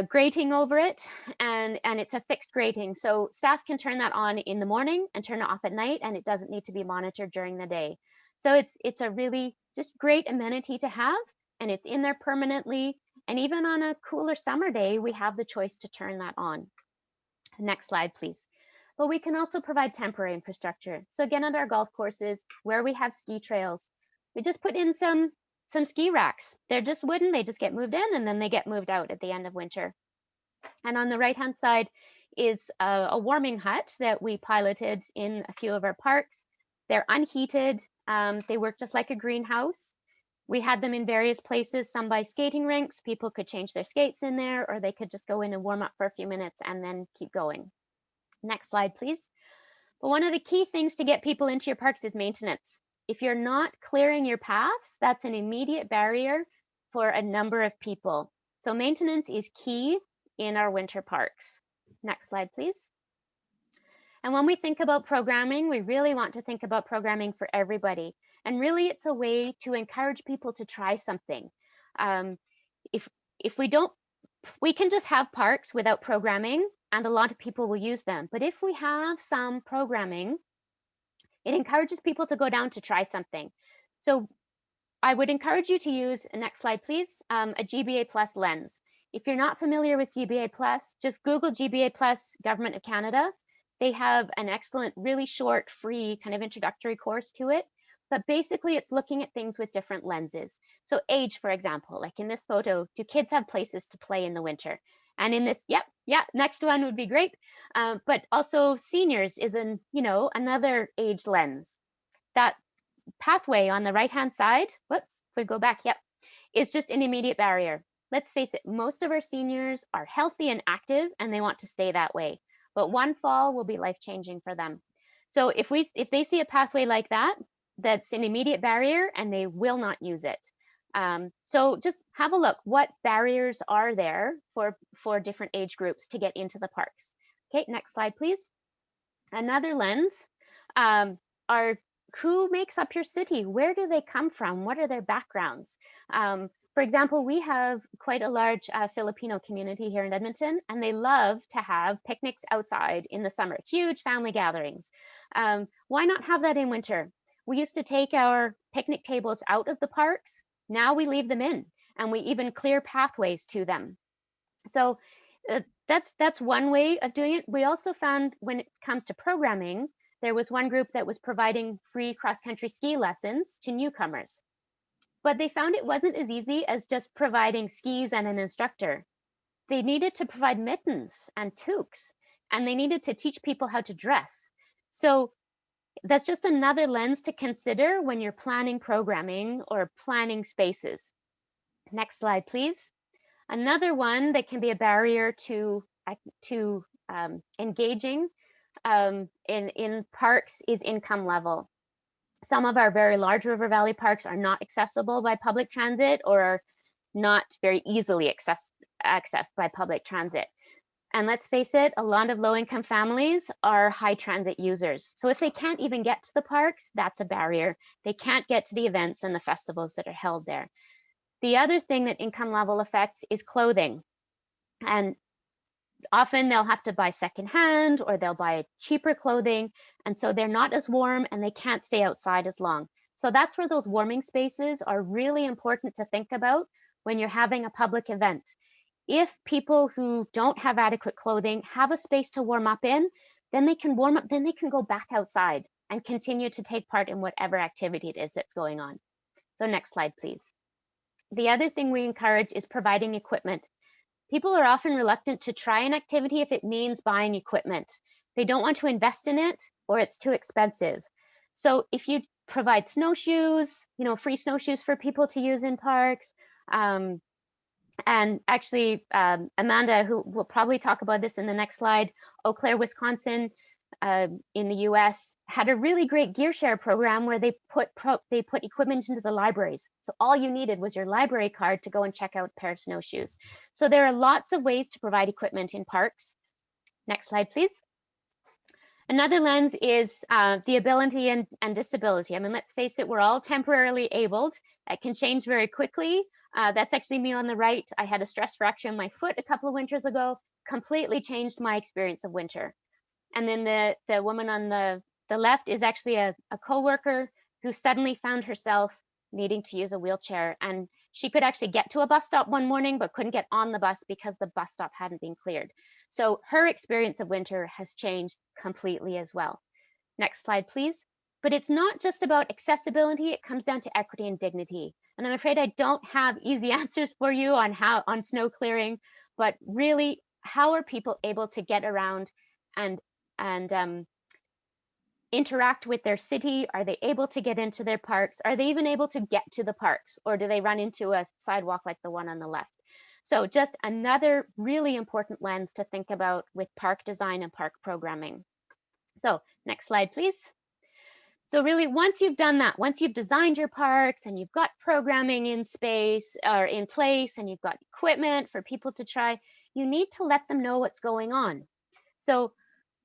grating over it, and it's a fixed grating. So staff can turn that on in the morning and turn it off at night, and it doesn't need to be monitored during the day. So it's a really just great amenity to have, and it's in there permanently. And even on a cooler summer day, we have the choice to turn that on. Next slide, please. But we can also provide temporary infrastructure. So again, at our golf courses where we have ski trails, we just put in some ski racks. They're just wooden, they just get moved in and then they get moved out at the end of winter. And on the right-hand side is a warming hut that we piloted in a few of our parks. They're unheated, they work just like a greenhouse. We had them in various places, some by skating rinks. People could change their skates in there, or they could just go in and warm up for a few minutes and then keep going. Next slide, please. But one of the key things to get people into your parks is maintenance. If you're not clearing your paths, that's an immediate barrier for a number of people. So maintenance is key in our winter parks. Next slide, please. And when we think about programming, we really want to think about programming for everybody. And really, it's a way to encourage people to try something. If we don't, we can just have parks without programming, and a lot of people will use them. But if we have some programming, it encourages people to go down to try something. So I would encourage you to use, next slide, please, a GBA Plus lens. If you're not familiar with GBA Plus, just Google GBA Plus Government of Canada. They have an excellent, really short, free kind of introductory course to it. But basically, it's looking at things with different lenses. So age, for example, like in this photo, do kids have places to play in the winter? And in this, next one would be great. But also seniors is another age lens. That pathway on the right-hand side, whoops, if we go back, is just an immediate barrier. Let's face it, most of our seniors are healthy and active and they want to stay that way. But one fall will be life-changing for them. So if they see a pathway like that, that's an immediate barrier and they will not use it. So just have a look, what barriers are there for different age groups to get into the parks? Okay, next slide, please. Another lens are who makes up your city? Where do they come from? What are their backgrounds? For example, we have quite a large Filipino community here in Edmonton, and they love to have picnics outside in the summer, huge family gatherings. Why not have that in winter? We used to take our picnic tables out of the parks. Now we leave them in, and we even clear pathways to them. So that's one way of doing it. We also found when it comes to programming, there was one group that was providing free cross-country ski lessons to newcomers. But they found it wasn't as easy as just providing skis and an instructor. They needed to provide mittens and toques, and they needed to teach people how to dress. So that's just another lens to consider when you're planning programming or planning spaces. Next slide, please. Another one that can be a barrier to engaging in parks is income level. Some of our very large river valley parks are not accessible by public transit or are not very easily accessed by public transit. And let's face it, a lot of low-income families are high transit users. So if they can't even get to the parks, that's a barrier. They can't get to the events and the festivals that are held there. The other thing that income level affects is clothing. And often they'll have to buy secondhand or they'll buy cheaper clothing. And so they're not as warm and they can't stay outside as long. So that's where those warming spaces are really important to think about when you're having a public event. If people who don't have adequate clothing have a space to warm up in, then they can warm up, then they can go back outside and continue to take part in whatever activity it is that's going on. So next slide, please. The other thing we encourage is providing equipment. People are often reluctant to try an activity if it means buying equipment. They don't want to invest in it or it's too expensive. So if you provide snowshoes, free snowshoes for people to use in parks, and actually, Amanda, who will probably talk about this in the next slide, Eau Claire, Wisconsin, in the US, had a really great gear share program where they put equipment into the libraries. So all you needed was your library card to go and check out a pair of snowshoes. So there are lots of ways to provide equipment in parks. Next slide, please. Another lens is the ability and disability. I mean, let's face it, we're all temporarily abled. That can change very quickly. That's actually me on the right. I had a stress fracture in my foot a couple of winters ago, completely changed my experience of winter. And then the woman on the left is actually a coworker who suddenly found herself needing to use a wheelchair. And she could actually get to a bus stop one morning, but couldn't get on the bus because the bus stop hadn't been cleared. So her experience of winter has changed completely as well. Next slide, please. But it's not just about accessibility, it comes down to equity and dignity. And I'm afraid I don't have easy answers for you on snow clearing, but really, how are people able to get around and interact with their city? Are they able to get into their parks? Are they even able to get to the parks? Or do they run into a sidewalk like the one on the left? So just another really important lens to think about with park design and park programming. So next slide, please. So really, once you've done that, once you've designed your parks and you've got programming in space or in place and you've got equipment for people to try, you need to let them know what's going on. So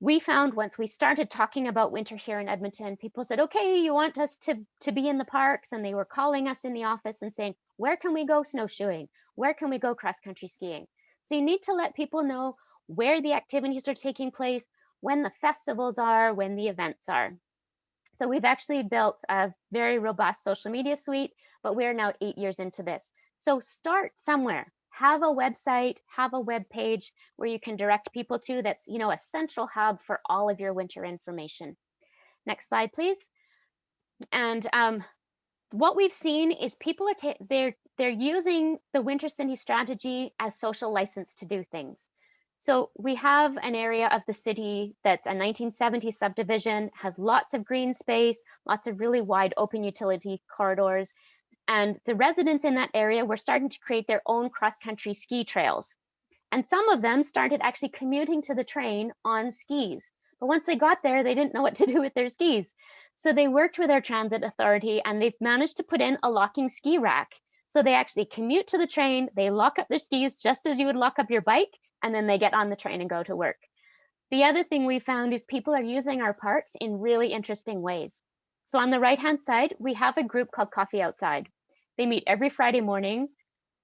we found once we started talking about winter here in Edmonton, people said, okay, you want us to be in the parks? And they were calling us in the office and saying, where can we go snowshoeing? Where can we go cross-country skiing? So you need to let people know where the activities are taking place, when the festivals are, when the events are. So we've actually built a very robust social media suite, but we're now 8 years into this. So start somewhere. Have a website, have a web page where you can direct people to that's, a central hub for all of your winter information. Next slide, please. And what we've seen is people are they're using the Winter City strategy as social license to do things. So we have an area of the city that's a 1970s subdivision, has lots of green space, lots of really wide open utility corridors. And the residents in that area were starting to create their own cross-country ski trails. And some of them started actually commuting to the train on skis. But once they got there, they didn't know what to do with their skis. So they worked with their transit authority and they've managed to put in a locking ski rack. So they actually commute to the train, they lock up their skis just as you would lock up your bike, and then they get on the train and go to work. The other thing we found is people are using our parks in really interesting ways. So on the right-hand side, we have a group called Coffee Outside. They meet every Friday morning.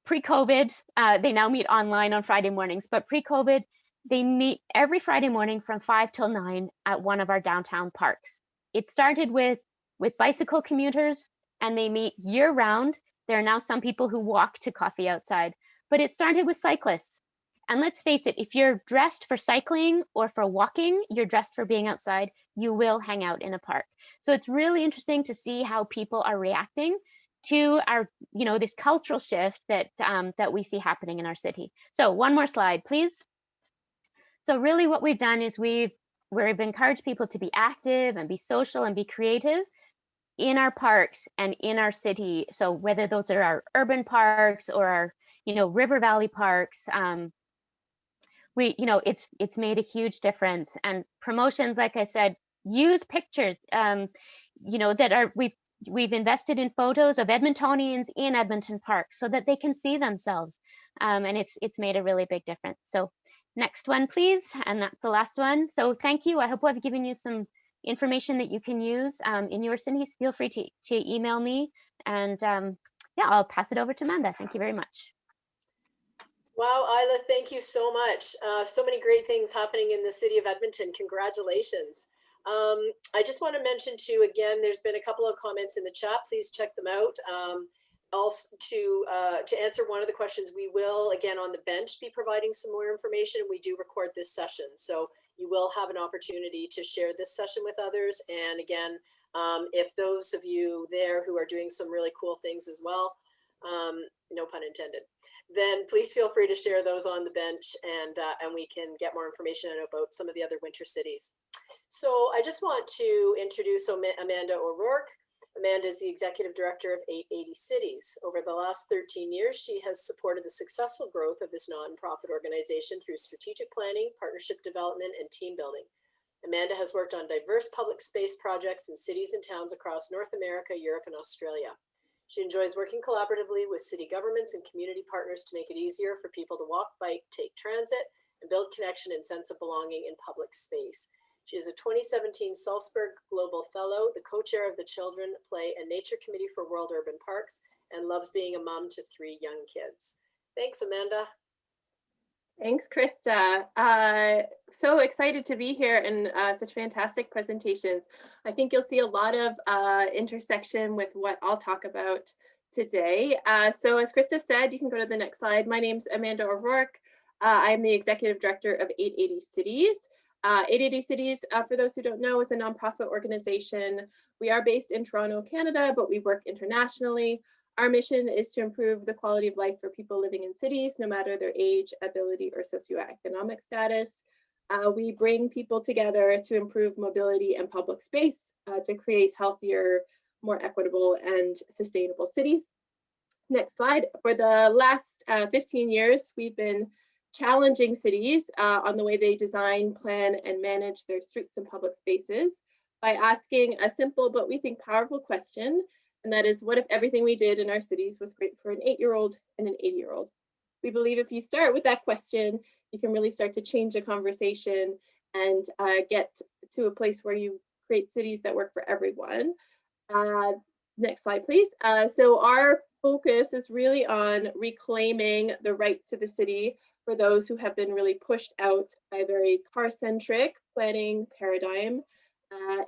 Pre-COVID, they now meet online on Friday mornings, but pre-COVID, they meet every Friday morning from 5 till 9 at one of our downtown parks. It started with bicycle commuters, and they meet year-round. There are now some people who walk to Coffee Outside, but it started with cyclists. And let's face it, if you're dressed for cycling or for walking, you're dressed for being outside, you will hang out in a park. So it's really interesting to see how people are reacting to our, this cultural shift that we see happening in our city. So one more slide, please. So really what we've done is we've encouraged people to be active and be social and be creative in our parks and in our city. So whether those are our urban parks or our, river valley parks, it's made a huge difference. And promotions, like I said, use pictures, we've invested in photos of Edmontonians in Edmonton Park so that they can see themselves. And it's made a really big difference. So next one, please. And that's the last one. So thank you. I hope I've given you some information that you can use in your cities. Feel free to email me. And I'll pass it over to Amanda. Thank you very much. Wow, Isla, thank you so much. So many great things happening in the city of Edmonton. Congratulations. I just want to mention too, again, there's been a couple of comments in the chat. Please check them out. Also to answer one of the questions, we will, again, on the bench be providing some more information. We do record this session. So you will have an opportunity to share this session with others. And again, if those of you there who are doing some really cool things as well, no pun intended, then please feel free to share those on the bench, and we can get more information about some of the other winter cities. So I just want to introduce Amanda O'Rourke. Amanda is the Executive Director of 880 Cities. Over the last 13 years, she has supported the successful growth of this nonprofit organization through strategic planning, partnership development, and team building. Amanda has worked on diverse public space projects in cities and towns across North America, Europe, and Australia. She enjoys working collaboratively with city governments and community partners to make it easier for people to walk, bike, take transit, and build connection and sense of belonging in public space. She is a 2017 Salzburg Global Fellow, the co-chair of the Children, Play, and Nature Committee for World Urban Parks, and loves being a mom to 3 young kids. Thanks, Amanda. Thanks, Krista. So excited to be here and such fantastic presentations. I think you'll see a lot of intersection with what I'll talk about today. So as Krista said, you can go to the next slide. My name's Amanda O'Rourke. I'm the Executive Director of 880 Cities. 880 Cities, for those who don't know, is a nonprofit organization. We are based in Toronto, Canada, but we work internationally. Our mission is to improve the quality of life for people living in cities, no matter their age, ability, or socioeconomic status. We bring people together to improve mobility and public space to create healthier, more equitable, and sustainable cities. Next slide. For the last 15 years, we've been challenging cities on the way they design, plan, and manage their streets and public spaces by asking a simple but we think powerful question. And that is, what if everything we did in our cities was great for an 8-year-old and an 80-year-old? We believe if you start with that question, you can really start to change a conversation and get to a place where you create cities that work for everyone. Next slide, please. So our focus is really on reclaiming the right to the city for those who have been really pushed out by a very car-centric planning paradigm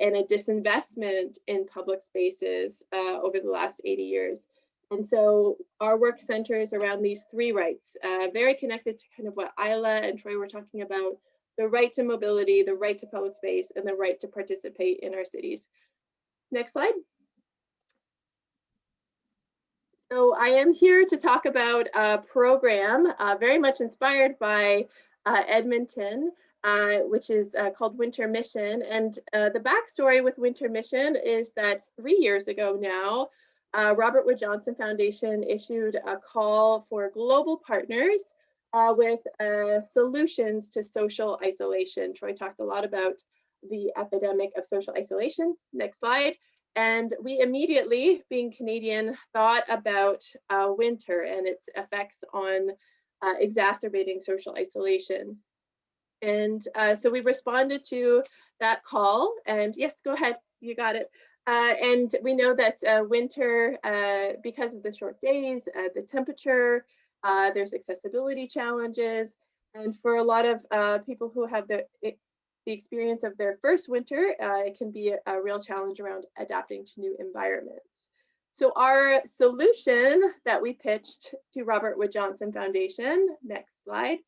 and a disinvestment in public spaces over the last 80 years. And so our work centers around these 3 rights, very connected to kind of what Isla and Troy were talking about: the right to mobility, the right to public space, and the right to participate in our cities. Next slide. So I am here to talk about a program very much inspired by Edmonton, which is called Winter Mission. And the backstory with Winter Mission is that 3 years ago now, Robert Wood Johnson Foundation issued a call for global partners with solutions to social isolation. Troy talked a lot about the epidemic of social isolation. Next slide. And we immediately, being Canadian, thought about winter and its effects on exacerbating social isolation. And so we responded to that call, and yes, go ahead, you got it. And we know that winter, because of the short days, the temperature, there's accessibility challenges. And for a lot of people who have the experience of their first winter, it can be a real challenge around adapting to new environments. So our solution that we pitched to Robert Wood Johnson Foundation, next slide,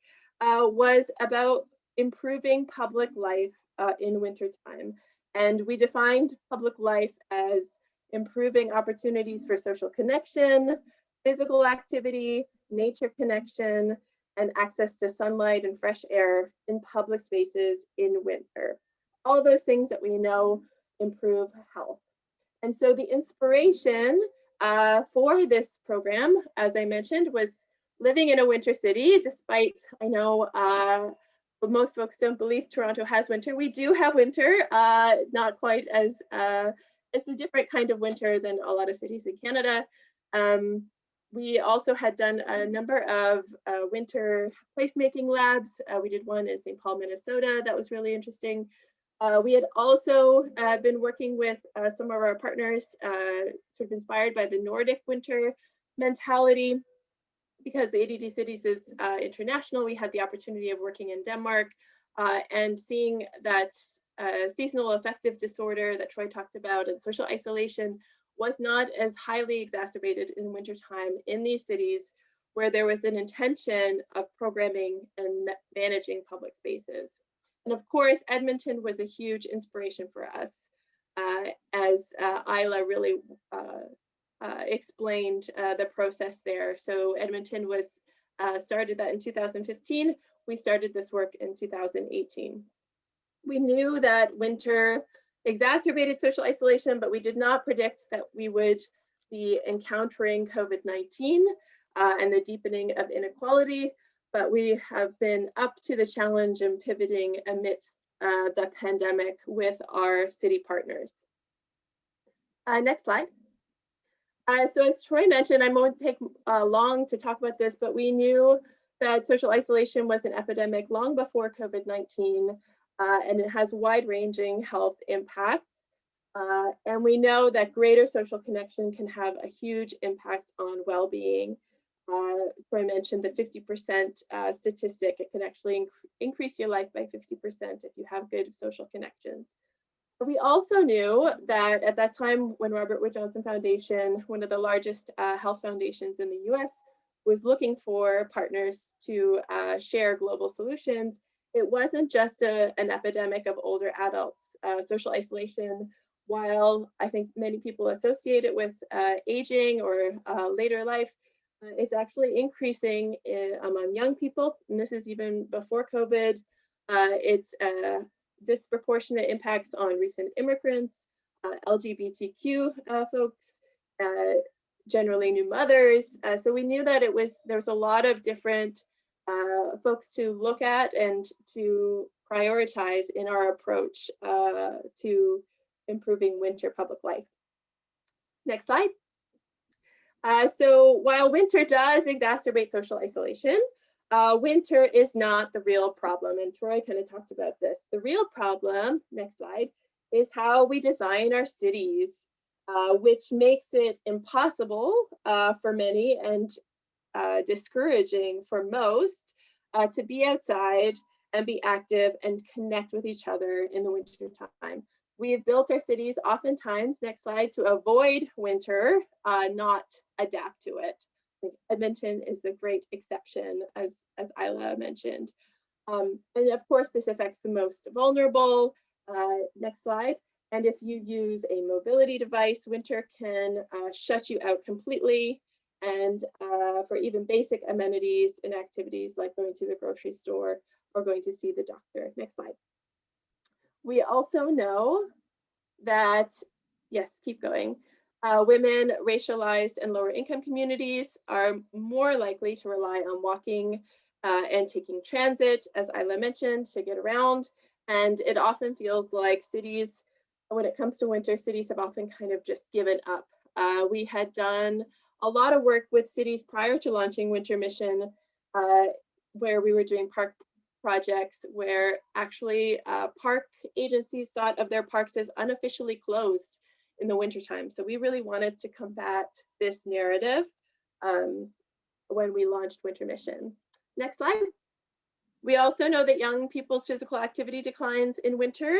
was about improving public life in wintertime. And we defined public life as improving opportunities for social connection, physical activity, nature connection, and access to sunlight and fresh air in public spaces in winter. All those things that we know improve health. And so the inspiration for this program, as I mentioned, was living in a winter city. Despite, I know most folks don't believe Toronto has winter. We do have winter, not quite as, it's a different kind of winter than a lot of cities in Canada. We also had done a number of winter placemaking labs. We did one in St. Paul, Minnesota. That was really interesting. We had also been working with some of our partners, sort of inspired by the Nordic winter mentality. because ADD Cities is international, we had the opportunity of working in Denmark and seeing that seasonal affective disorder that Troy talked about and social isolation was not as highly exacerbated in wintertime in these cities where there was an intention of programming and managing public spaces. And of course, Edmonton was a huge inspiration for us as Isla really explained the process there. So Edmonton was started that in 2015. We started this work in 2018. We knew that winter exacerbated social isolation, but we did not predict that we would be encountering COVID-19 and the deepening of inequality, but we have been up to the challenge and pivoting amidst the pandemic with our city partners. Next slide. So as Troy mentioned, I won't take long to talk about this, but we knew that social isolation was an epidemic long before COVID-19, and it has wide-ranging health impacts. And we know that greater social connection can have a huge impact on well-being. Troy mentioned the 50% statistic. It can actually increase your life by 50% if you have good social connections. We also knew that at that time when Robert Wood Johnson Foundation, one of the largest health foundations in the US, was looking for partners to share global solutions, it wasn't just an epidemic of older adults. Social isolation, while I think many people associate it with aging or later life, is actually increasing among young people. And this is even before COVID. It's disproportionate impacts on recent immigrants, LGBTQ folks, generally new mothers. So we knew that there was a lot of different folks to look at and to prioritize in our approach to improving winter public life. Next slide. So while winter does exacerbate social isolation, winter is not the real problem, and Troy kind of talked about this. The real problem, next slide, is how we design our cities, which makes it impossible for many and discouraging for most to be outside and be active and connect with each other in the winter time. We have built our cities oftentimes, next slide, to avoid winter, not adapt to it. Edmonton is a great exception, as Isla mentioned. And of course, this affects the most vulnerable. Next slide. And if you use a mobility device, winter can shut you out completely. And for even basic amenities and activities like going to the grocery store or going to see the doctor. Next slide. We also know that, yes, keep going. Women, racialized, and lower income communities are more likely to rely on walking and taking transit, as Isla mentioned, to get around. And it often feels like cities, when it comes to winter, cities have often kind of just given up. We had done a lot of work with cities prior to launching Winter Mission, where we were doing park projects where actually park agencies thought of their parks as unofficially closed in the wintertime. So we really wanted to combat this narrative when we launched Winter Mission. Next slide. We also know that young people's physical activity declines in winter,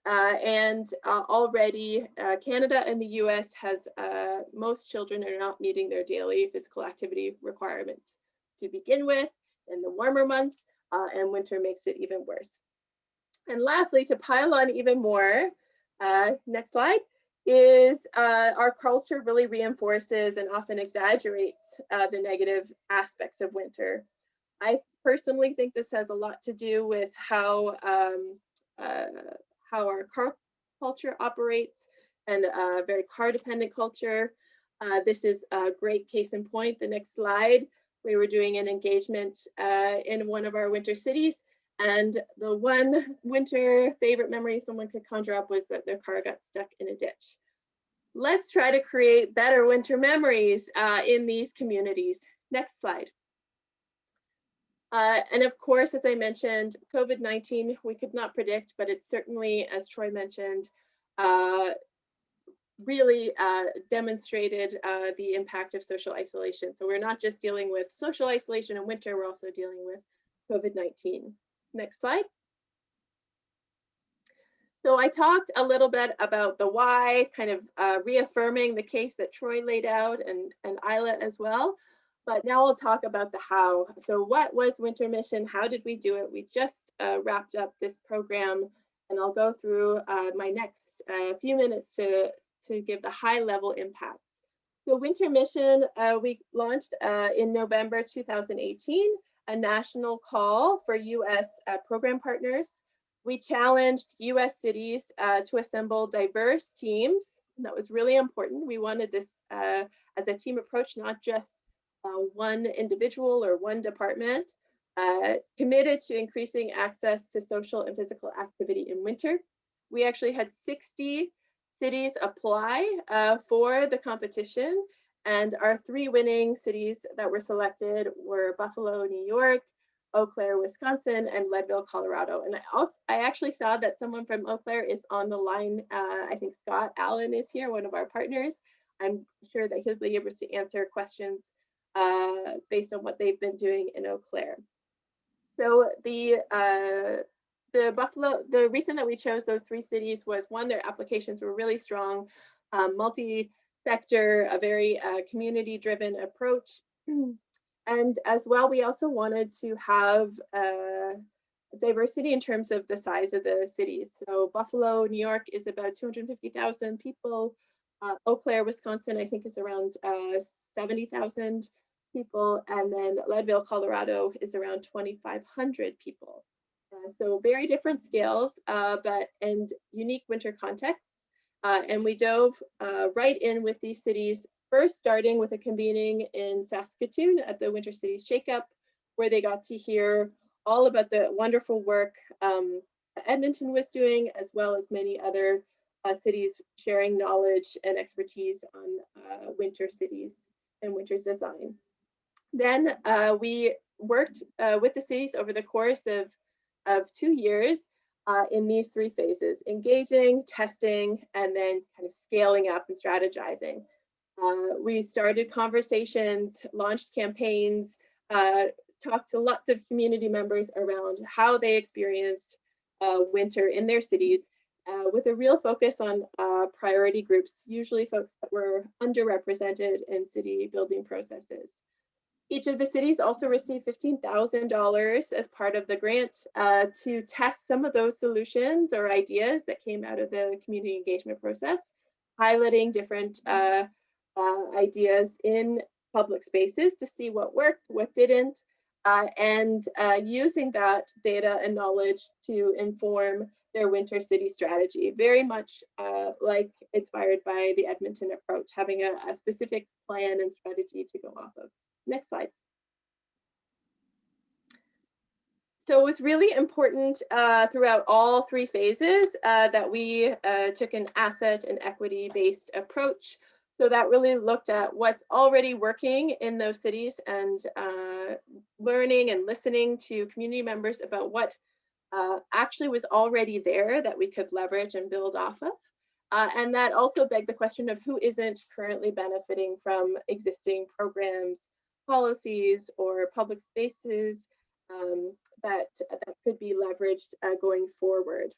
and already Canada and the US has, most children are not meeting their daily physical activity requirements to begin with in the warmer months, and winter makes it even worse. And lastly, to pile on even more, next slide, is our culture really reinforces and often exaggerates the negative aspects of winter. I personally think this has a lot to do with how our car culture operates, and a very car dependent culture. This is a great case in point. The next slide, we were doing an engagement in one of our winter cities, and the one winter favorite memory someone could conjure up was that their car got stuck in a ditch. Let's try to create better winter memories in these communities. Next slide. And of course, as I mentioned, COVID-19, we could not predict, but it's certainly, as Troy mentioned, really demonstrated the impact of social isolation. So we're not just dealing with social isolation in winter, we're also dealing with COVID-19. Next slide. So I talked a little bit about the why, kind of reaffirming the case that Troy laid out and Isla as well. But now I'll talk about the how. So what was Winter Mission? How did we do it? We just wrapped up this program, and I'll go through my next few minutes to give the high level impacts. So Winter Mission, we launched in November 2018, a national call for US program partners. We challenged US cities to assemble diverse teams. And that was really important. We wanted this as a team approach, not just one individual or one department, committed to increasing access to social and physical activity in winter. We actually had 60 cities apply for the competition, and our 3 winning cities that were selected were Buffalo, New York, Eau Claire, Wisconsin, and Leadville, Colorado. And I actually saw that someone from Eau Claire is on the line. I think Scott Allen is here, one of our partners. I'm sure that he'll be able to answer questions based on what they've been doing in Eau Claire. So the reason that we chose those 3 cities was, one, their applications were really strong, multi-sector, a very community-driven approach. And as well, we also wanted to have diversity in terms of the size of the cities. So Buffalo, New York is about 250,000 people. Eau Claire, Wisconsin, I think is around 70,000 people. And then Leadville, Colorado is around 2,500 people. So very different scales, and unique winter contexts. And we dove right in with these cities, first starting with a convening in Saskatoon at the Winter Cities Shakeup, where they got to hear all about the wonderful work Edmonton was doing, as well as many other cities sharing knowledge and expertise on winter cities and winter design. Then we worked with the cities over the course of 2 years in these 3 phases: engaging, testing, and then kind of scaling up and strategizing. We started conversations, launched campaigns, talked to lots of community members around how they experienced winter in their cities, with a real focus on priority groups, usually folks that were underrepresented in city building processes. Each of the cities also received $15,000 as part of the grant to test some of those solutions or ideas that came out of the community engagement process, highlighting different ideas in public spaces to see what worked, what didn't, and using that data and knowledge to inform their winter city strategy, very much like inspired by the Edmonton approach, having a specific plan and strategy to go off of. Next slide. So it was really important throughout all 3 phases that we took an asset and equity-based approach. So that really looked at what's already working in those cities and learning and listening to community members about what actually was already there that we could leverage and build off of. And that also begged the question of who isn't currently benefiting from existing programs, policies, or public spaces that could be leveraged going forward.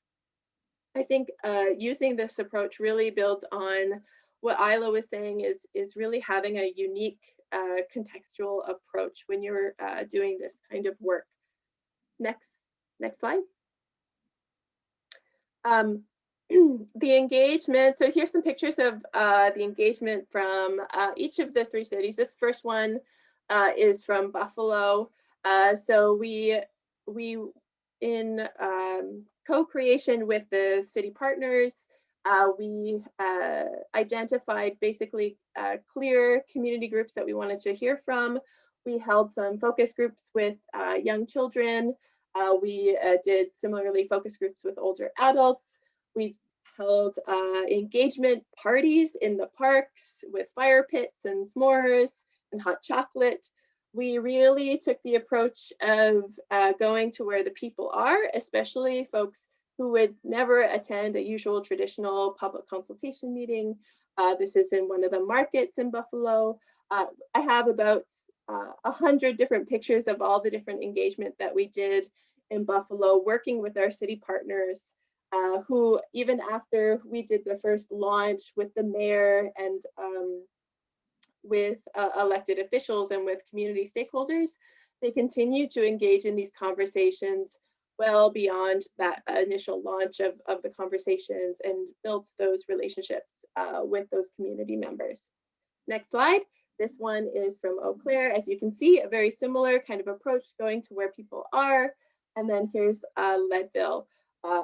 I think using this approach really builds on what Isla was saying, is really having a unique contextual approach when you're doing this kind of work. Next slide. The engagement, so here's some pictures of the engagement from each of the 3 cities. This first one is from Buffalo. So we in co-creation with the city partners, we identified basically clear community groups that we wanted to hear from. We held some focus groups with young children. We did similarly focus groups with older adults. We held engagement parties in the parks with fire pits and s'mores and hot chocolate. We really took the approach of going to where the people are, especially folks who would never attend a usual traditional public consultation meeting, This is in one of the markets in Buffalo. I have about 100 different pictures of all the different engagement that we did in Buffalo, working with our city partners, who even after we did the first launch with the mayor and with elected officials and with community stakeholders, they continue to engage in these conversations well beyond that initial launch of the conversations, and built those relationships with those community members. Next slide. This one is from Eau Claire. As you can see, a very similar kind of approach, going to where people are. And then here's Leadville.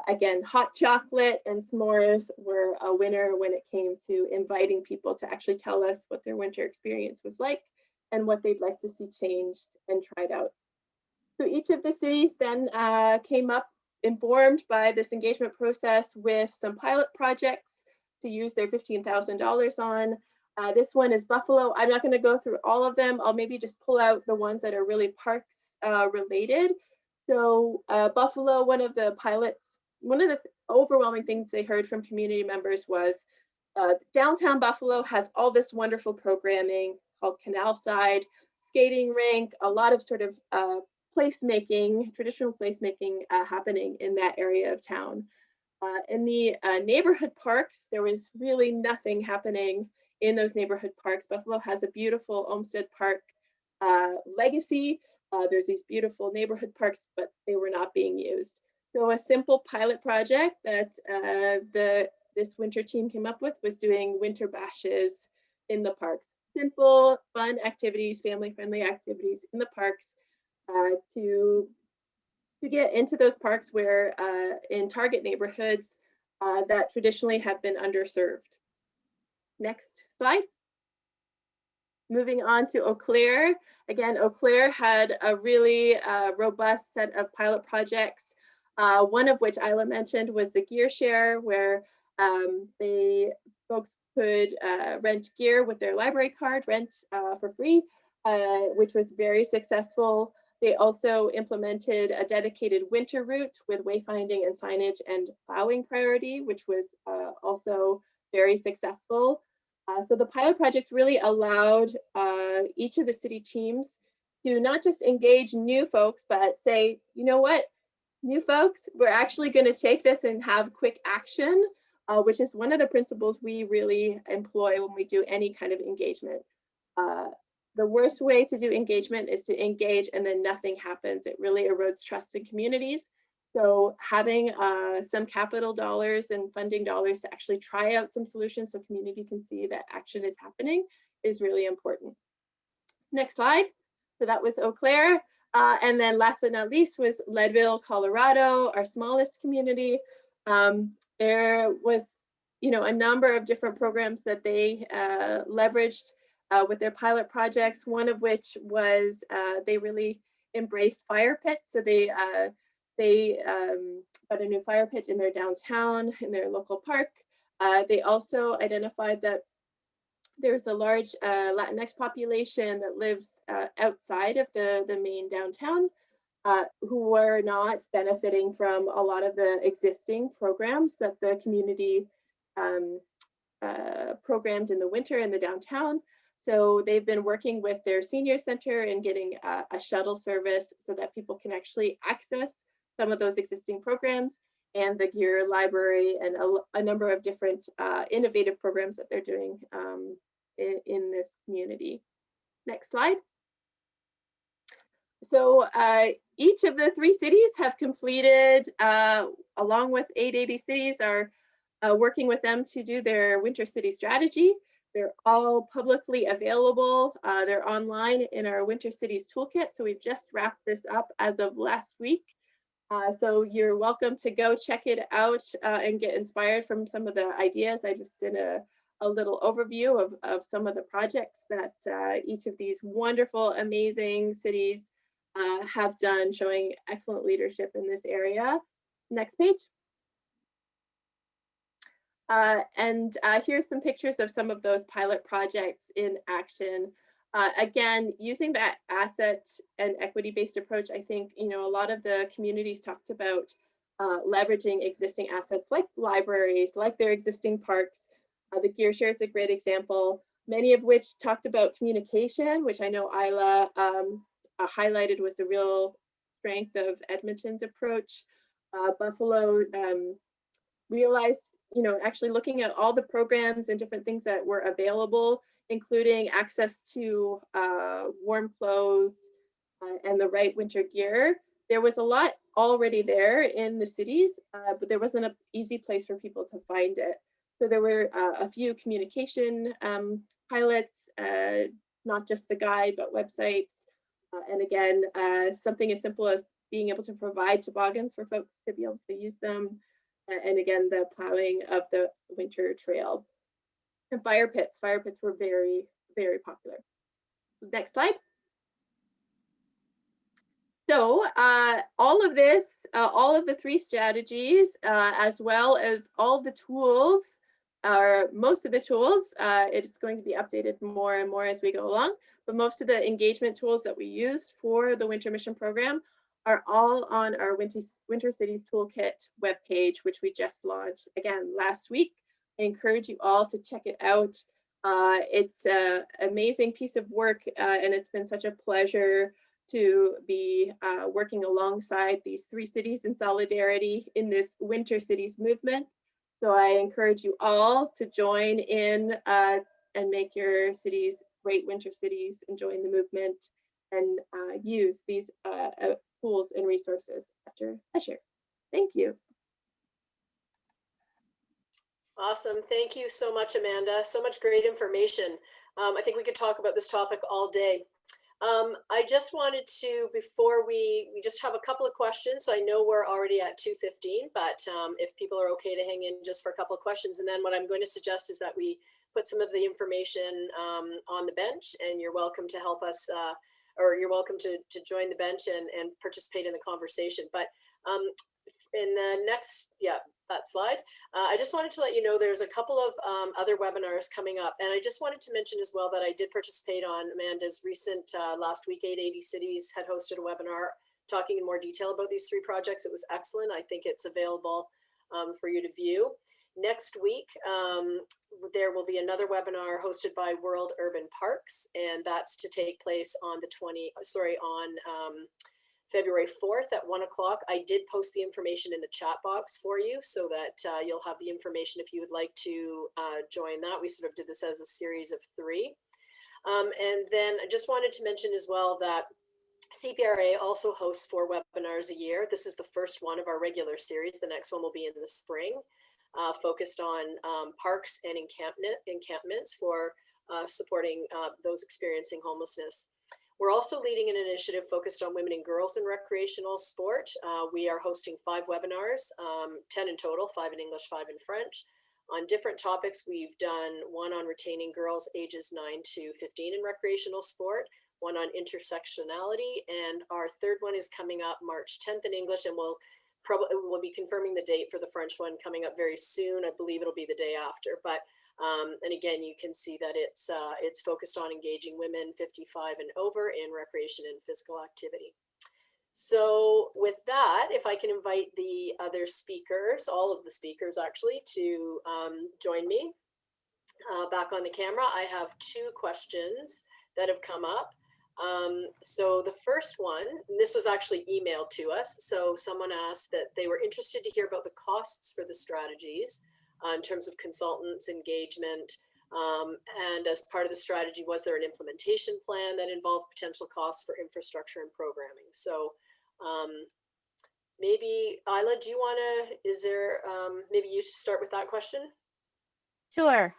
Again, hot chocolate and s'mores were a winner when it came to inviting people to actually tell us what their winter experience was like and what they'd like to see changed and tried out. So each of the cities then came up, informed by this engagement process, with some pilot projects to use their $15,000 on. This one is Buffalo. I'm not going to go through all of them. I'll maybe just pull out the ones that are really parks related. So Buffalo, one of the pilots, one of the overwhelming things they heard from community members was downtown Buffalo has all this wonderful programming called Canal Side, skating rink, a lot of sort of placemaking, traditional placemaking happening in that area of town. In the neighborhood parks, there was really nothing happening in those neighborhood parks. Buffalo has a beautiful Olmsted Park legacy. There's these beautiful neighborhood parks, but they were not being used. So a simple pilot project that this winter team came up with was doing winter bashes in the parks. Simple, fun activities, family-friendly activities in the parks to get into those parks where in target neighborhoods that traditionally have been underserved. Next slide. Moving on to Eau Claire. Again, Eau Claire had a really robust set of pilot projects. One of which Isla mentioned was the gear share, where the folks could rent gear with their library card, rent for free, which was very successful. They also implemented a dedicated winter route with wayfinding and signage and plowing priority, which was also very successful. So the pilot projects really allowed each of the city teams to not just engage new folks, but say, you know what, new folks, we're actually going to take this and have quick action, which is one of the principles we really employ when we do any kind of engagement. The worst way to do engagement is to engage and then nothing happens. It really erodes trust in communities. So having some capital dollars and funding dollars to actually try out some solutions so community can see that action is happening is really important. Next slide. So that was Eau Claire. And then last but not least was Leadville, Colorado, our smallest community. There was, a number of different programs that they leveraged with their pilot projects, one of which was they really embraced fire pits. So they got a new fire pit in their downtown, in their local park. They also identified that there's a large Latinx population that lives outside of the main downtown who were not benefiting from a lot of the existing programs that the community programmed in the winter in the downtown. So they've been working with their senior center and getting a shuttle service so that people can actually access some of those existing programs and the gear library and a number of different innovative programs that they're doing in this community. Next slide. So each of the 3 cities have completed, along with 880 cities, are working with them to do their winter city strategy. They're all publicly available. They're online in our Winter Cities Toolkit. So we've just wrapped this up as of last week. So you're welcome to go check it out and get inspired from some of the ideas. I just did a little overview of some of the projects that each of these wonderful, amazing cities have done, showing excellent leadership in this area. Next page. Here's some pictures of some of those pilot projects in action. Again, using that asset and equity-based approach, I think, a lot of the communities talked about leveraging existing assets like libraries, like their existing parks, The gear share is a great example, many of which talked about communication, which I know Isla highlighted was the real strength of Edmonton's approach. Buffalo realized, actually looking at all the programs and different things that were available, including access to warm clothes and the right winter gear. There was a lot already there in the cities, but there wasn't an easy place for people to find it. So there were a few communication pilots, not just the guide, but websites. And again, something as simple as being able to provide toboggans for folks to be able to use them. And again, the plowing of the winter trail. And fire pits were very, very popular. Next slide. So all of this, all of the 3 strategies, as well as all the tools, or most of the tools, it's going to be updated more and more as we go along, but most of the engagement tools that we used for the Winter Mission program are all on our Winter Cities Toolkit webpage, which we just launched again last week. I encourage you all to check it out. It's an amazing piece of work, and it's been such a pleasure to be working alongside these 3 cities in solidarity in this Winter Cities movement. So I encourage you all to join in and make your cities great winter cities and join the movement and use these tools and resources at your leisure. Thank you. Awesome. Thank you so much, Amanda. So much great information. I think we could talk about this topic all day. I just wanted to, before we just have a couple of questions. So I know we're already at 2:15, but if people are okay to hang in just for a couple of questions. And then what I'm going to suggest is that we put some of the information on the bench, and you're welcome to help us, or you're welcome to join the bench and participate in the conversation. But in the next, that slide. I just wanted to let you know there's a couple of other webinars coming up. And I just wanted to mention as well that I did participate on Amanda's recent, last week, 880 Cities had hosted a webinar talking in more detail about these 3 projects. It was excellent. I think it's available for you to view. Next week, there will be another webinar hosted by World Urban Parks, and that's to take place on February 4th at 1 o'clock. I did post the information in the chat box for you so that you'll have the information if you would like to join that. We sort of did this as a series of 3. And then I just wanted to mention as well that CPRA also hosts 4 webinars a year. This is the first one of our regular series. The next one will be in the spring, focused on parks and encampments for supporting those experiencing homelessness. We're also leading an initiative focused on women and girls in recreational sport. We are hosting 5 webinars, 10 in total, 5 in English, 5 in French, on different topics. We've done one on retaining girls ages 9 to 15 in recreational sport, one on intersectionality, and our 3rd one is coming up March 10th in English, and we'll be confirming the date for the French one coming up very soon. I believe it'll be the day after, but and again, you can see that it's focused on engaging women 55 and over in recreation and physical activity. So with that, if I can invite the other speakers, all of the speakers actually, to join me back on the camera. I have 2 questions that have come up. So the first one, and this was actually emailed to us. So someone asked that they were interested to hear about the costs for the strategies in terms of consultants, engagement, and as part of the strategy, was there an implementation plan that involved potential costs for infrastructure and programming? So maybe Isla, do you want to, maybe you start with that question? Sure.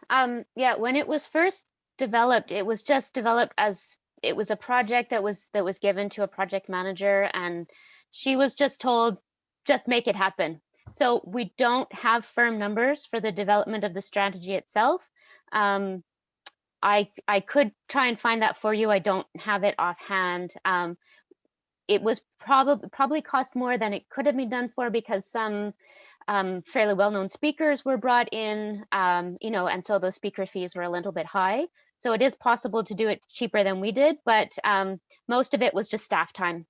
Yeah, when it was first developed, it was just developed as, it was a project that was given to a project manager, and she was just told, just make it happen. So we don't have firm numbers for the development of the strategy itself. I could try and find that for you. I don't have it offhand. It was probably cost more than it could have been done for, because some fairly well-known speakers were brought in, and so those speaker fees were a little bit high. So it is possible to do it cheaper than we did, but most of it was just staff time.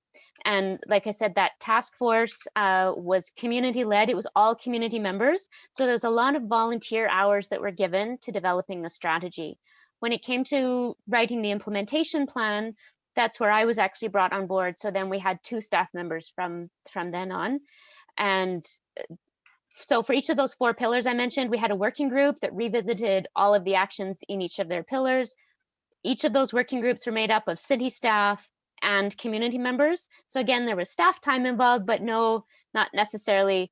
And like I said, that task force was community led. It was all community members. So there's a lot of volunteer hours that were given to developing the strategy. When it came to writing the implementation plan, that's where I was actually brought on board. So then we had 2 staff members from then on. And so for each of those 4 pillars I mentioned, we had a working group that revisited all of the actions in each of their pillars. Each of those working groups were made up of city staff and community members. So again, there was staff time involved, but no, not necessarily,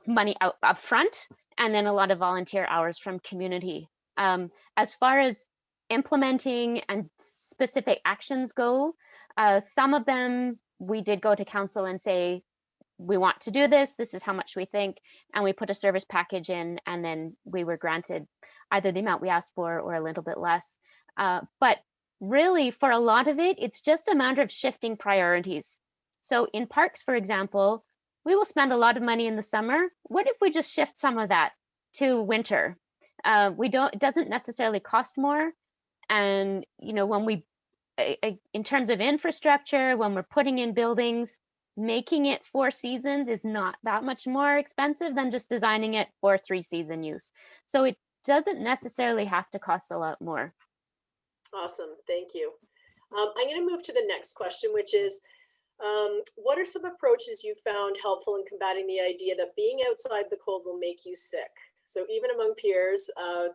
money up front, and then a lot of volunteer hours from community. As far as implementing and specific actions go, some of them we did go to council and say, we want to do this, this is how much we think, and we put a service package in, and then we were granted either the amount we asked for or a little bit less. But really, for a lot of it, it's just a matter of shifting priorities. So in parks, for example, we will spend a lot of money in the summer. What if we just shift some of that to winter? It doesn't necessarily cost more. And, when we, in terms of infrastructure, when we're putting in buildings, making it 4 seasons is not that much more expensive than just designing it for 3-season use. So it doesn't necessarily have to cost a lot more. Awesome, thank you. I'm going to move to the next question, which is, what are some approaches you found helpful in combating the idea that being outside the cold will make you sick? So even among peers,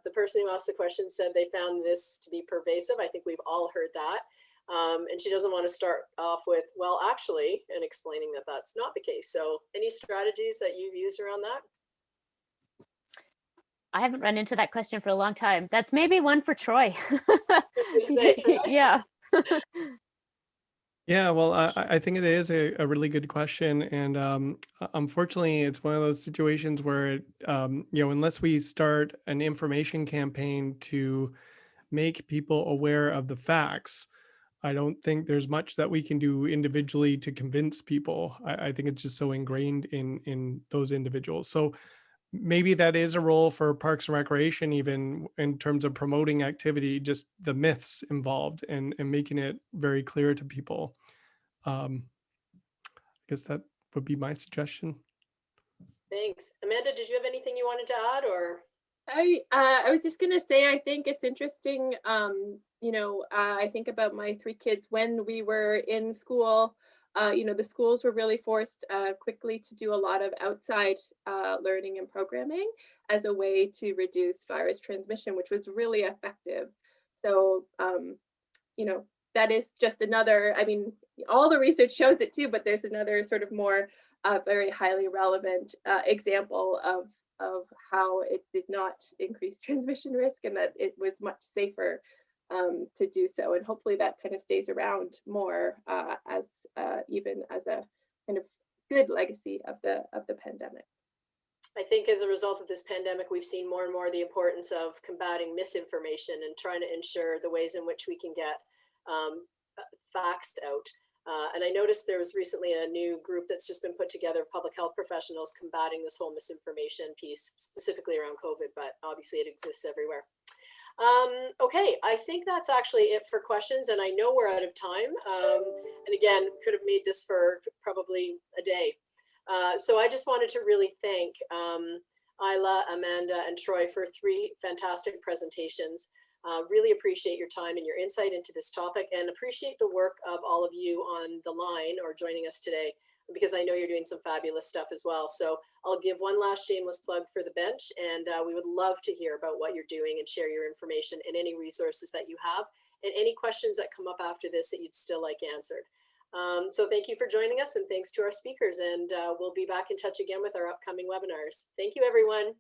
the person who asked the question said they found this to be pervasive. I think we've all heard that. And she doesn't want to start off with, well, actually, and explaining that that's not the case. So any strategies that you've used around that? I haven't run into that question for a long time. That's maybe one for Troy. Yeah. Yeah, well, I think it is a really good question. And unfortunately, it's one of those situations where, unless we start an information campaign to make people aware of the facts, I don't think there's much that we can do individually to convince people. I think it's just so ingrained in those individuals. So maybe that is a role for Parks and Recreation, even in terms of promoting activity, just the myths involved and making it very clear to people. I guess that would be my suggestion. Thanks. Amanda, did you have anything you wanted to add, or? I was just going to say, I think it's interesting, I think about my 3 kids when we were in school. The schools were really forced quickly to do a lot of outside learning and programming as a way to reduce virus transmission, which was really effective. So, that is just another, all the research shows it too, but there's another sort of more very highly relevant example of how it did not increase transmission risk and that it was much safer to do so. And hopefully that kind of stays around more as even as a kind of good legacy of the pandemic. I think as a result of this pandemic, we've seen more and more the importance of combating misinformation and trying to ensure the ways in which we can get facts out. And I noticed there was recently a new group that's just been put together of public health professionals combating this whole misinformation piece, specifically around COVID, but obviously it exists everywhere. Okay, I think that's actually it for questions, and I know we're out of time. And again, could have made this for probably a day. So I just wanted to really thank Isla, Amanda, and Troy for 3 fantastic presentations. Really appreciate your time and your insight into this topic, and appreciate the work of all of you on the line or joining us today, because I know you're doing some fabulous stuff as well. So I'll give one last shameless plug for the bench, and we would love to hear about what you're doing and share your information and any resources that you have, and any questions that come up after this that you'd still like answered. So thank you for joining us, and thanks to our speakers, and we'll be back in touch again with our upcoming webinars. Thank you, everyone.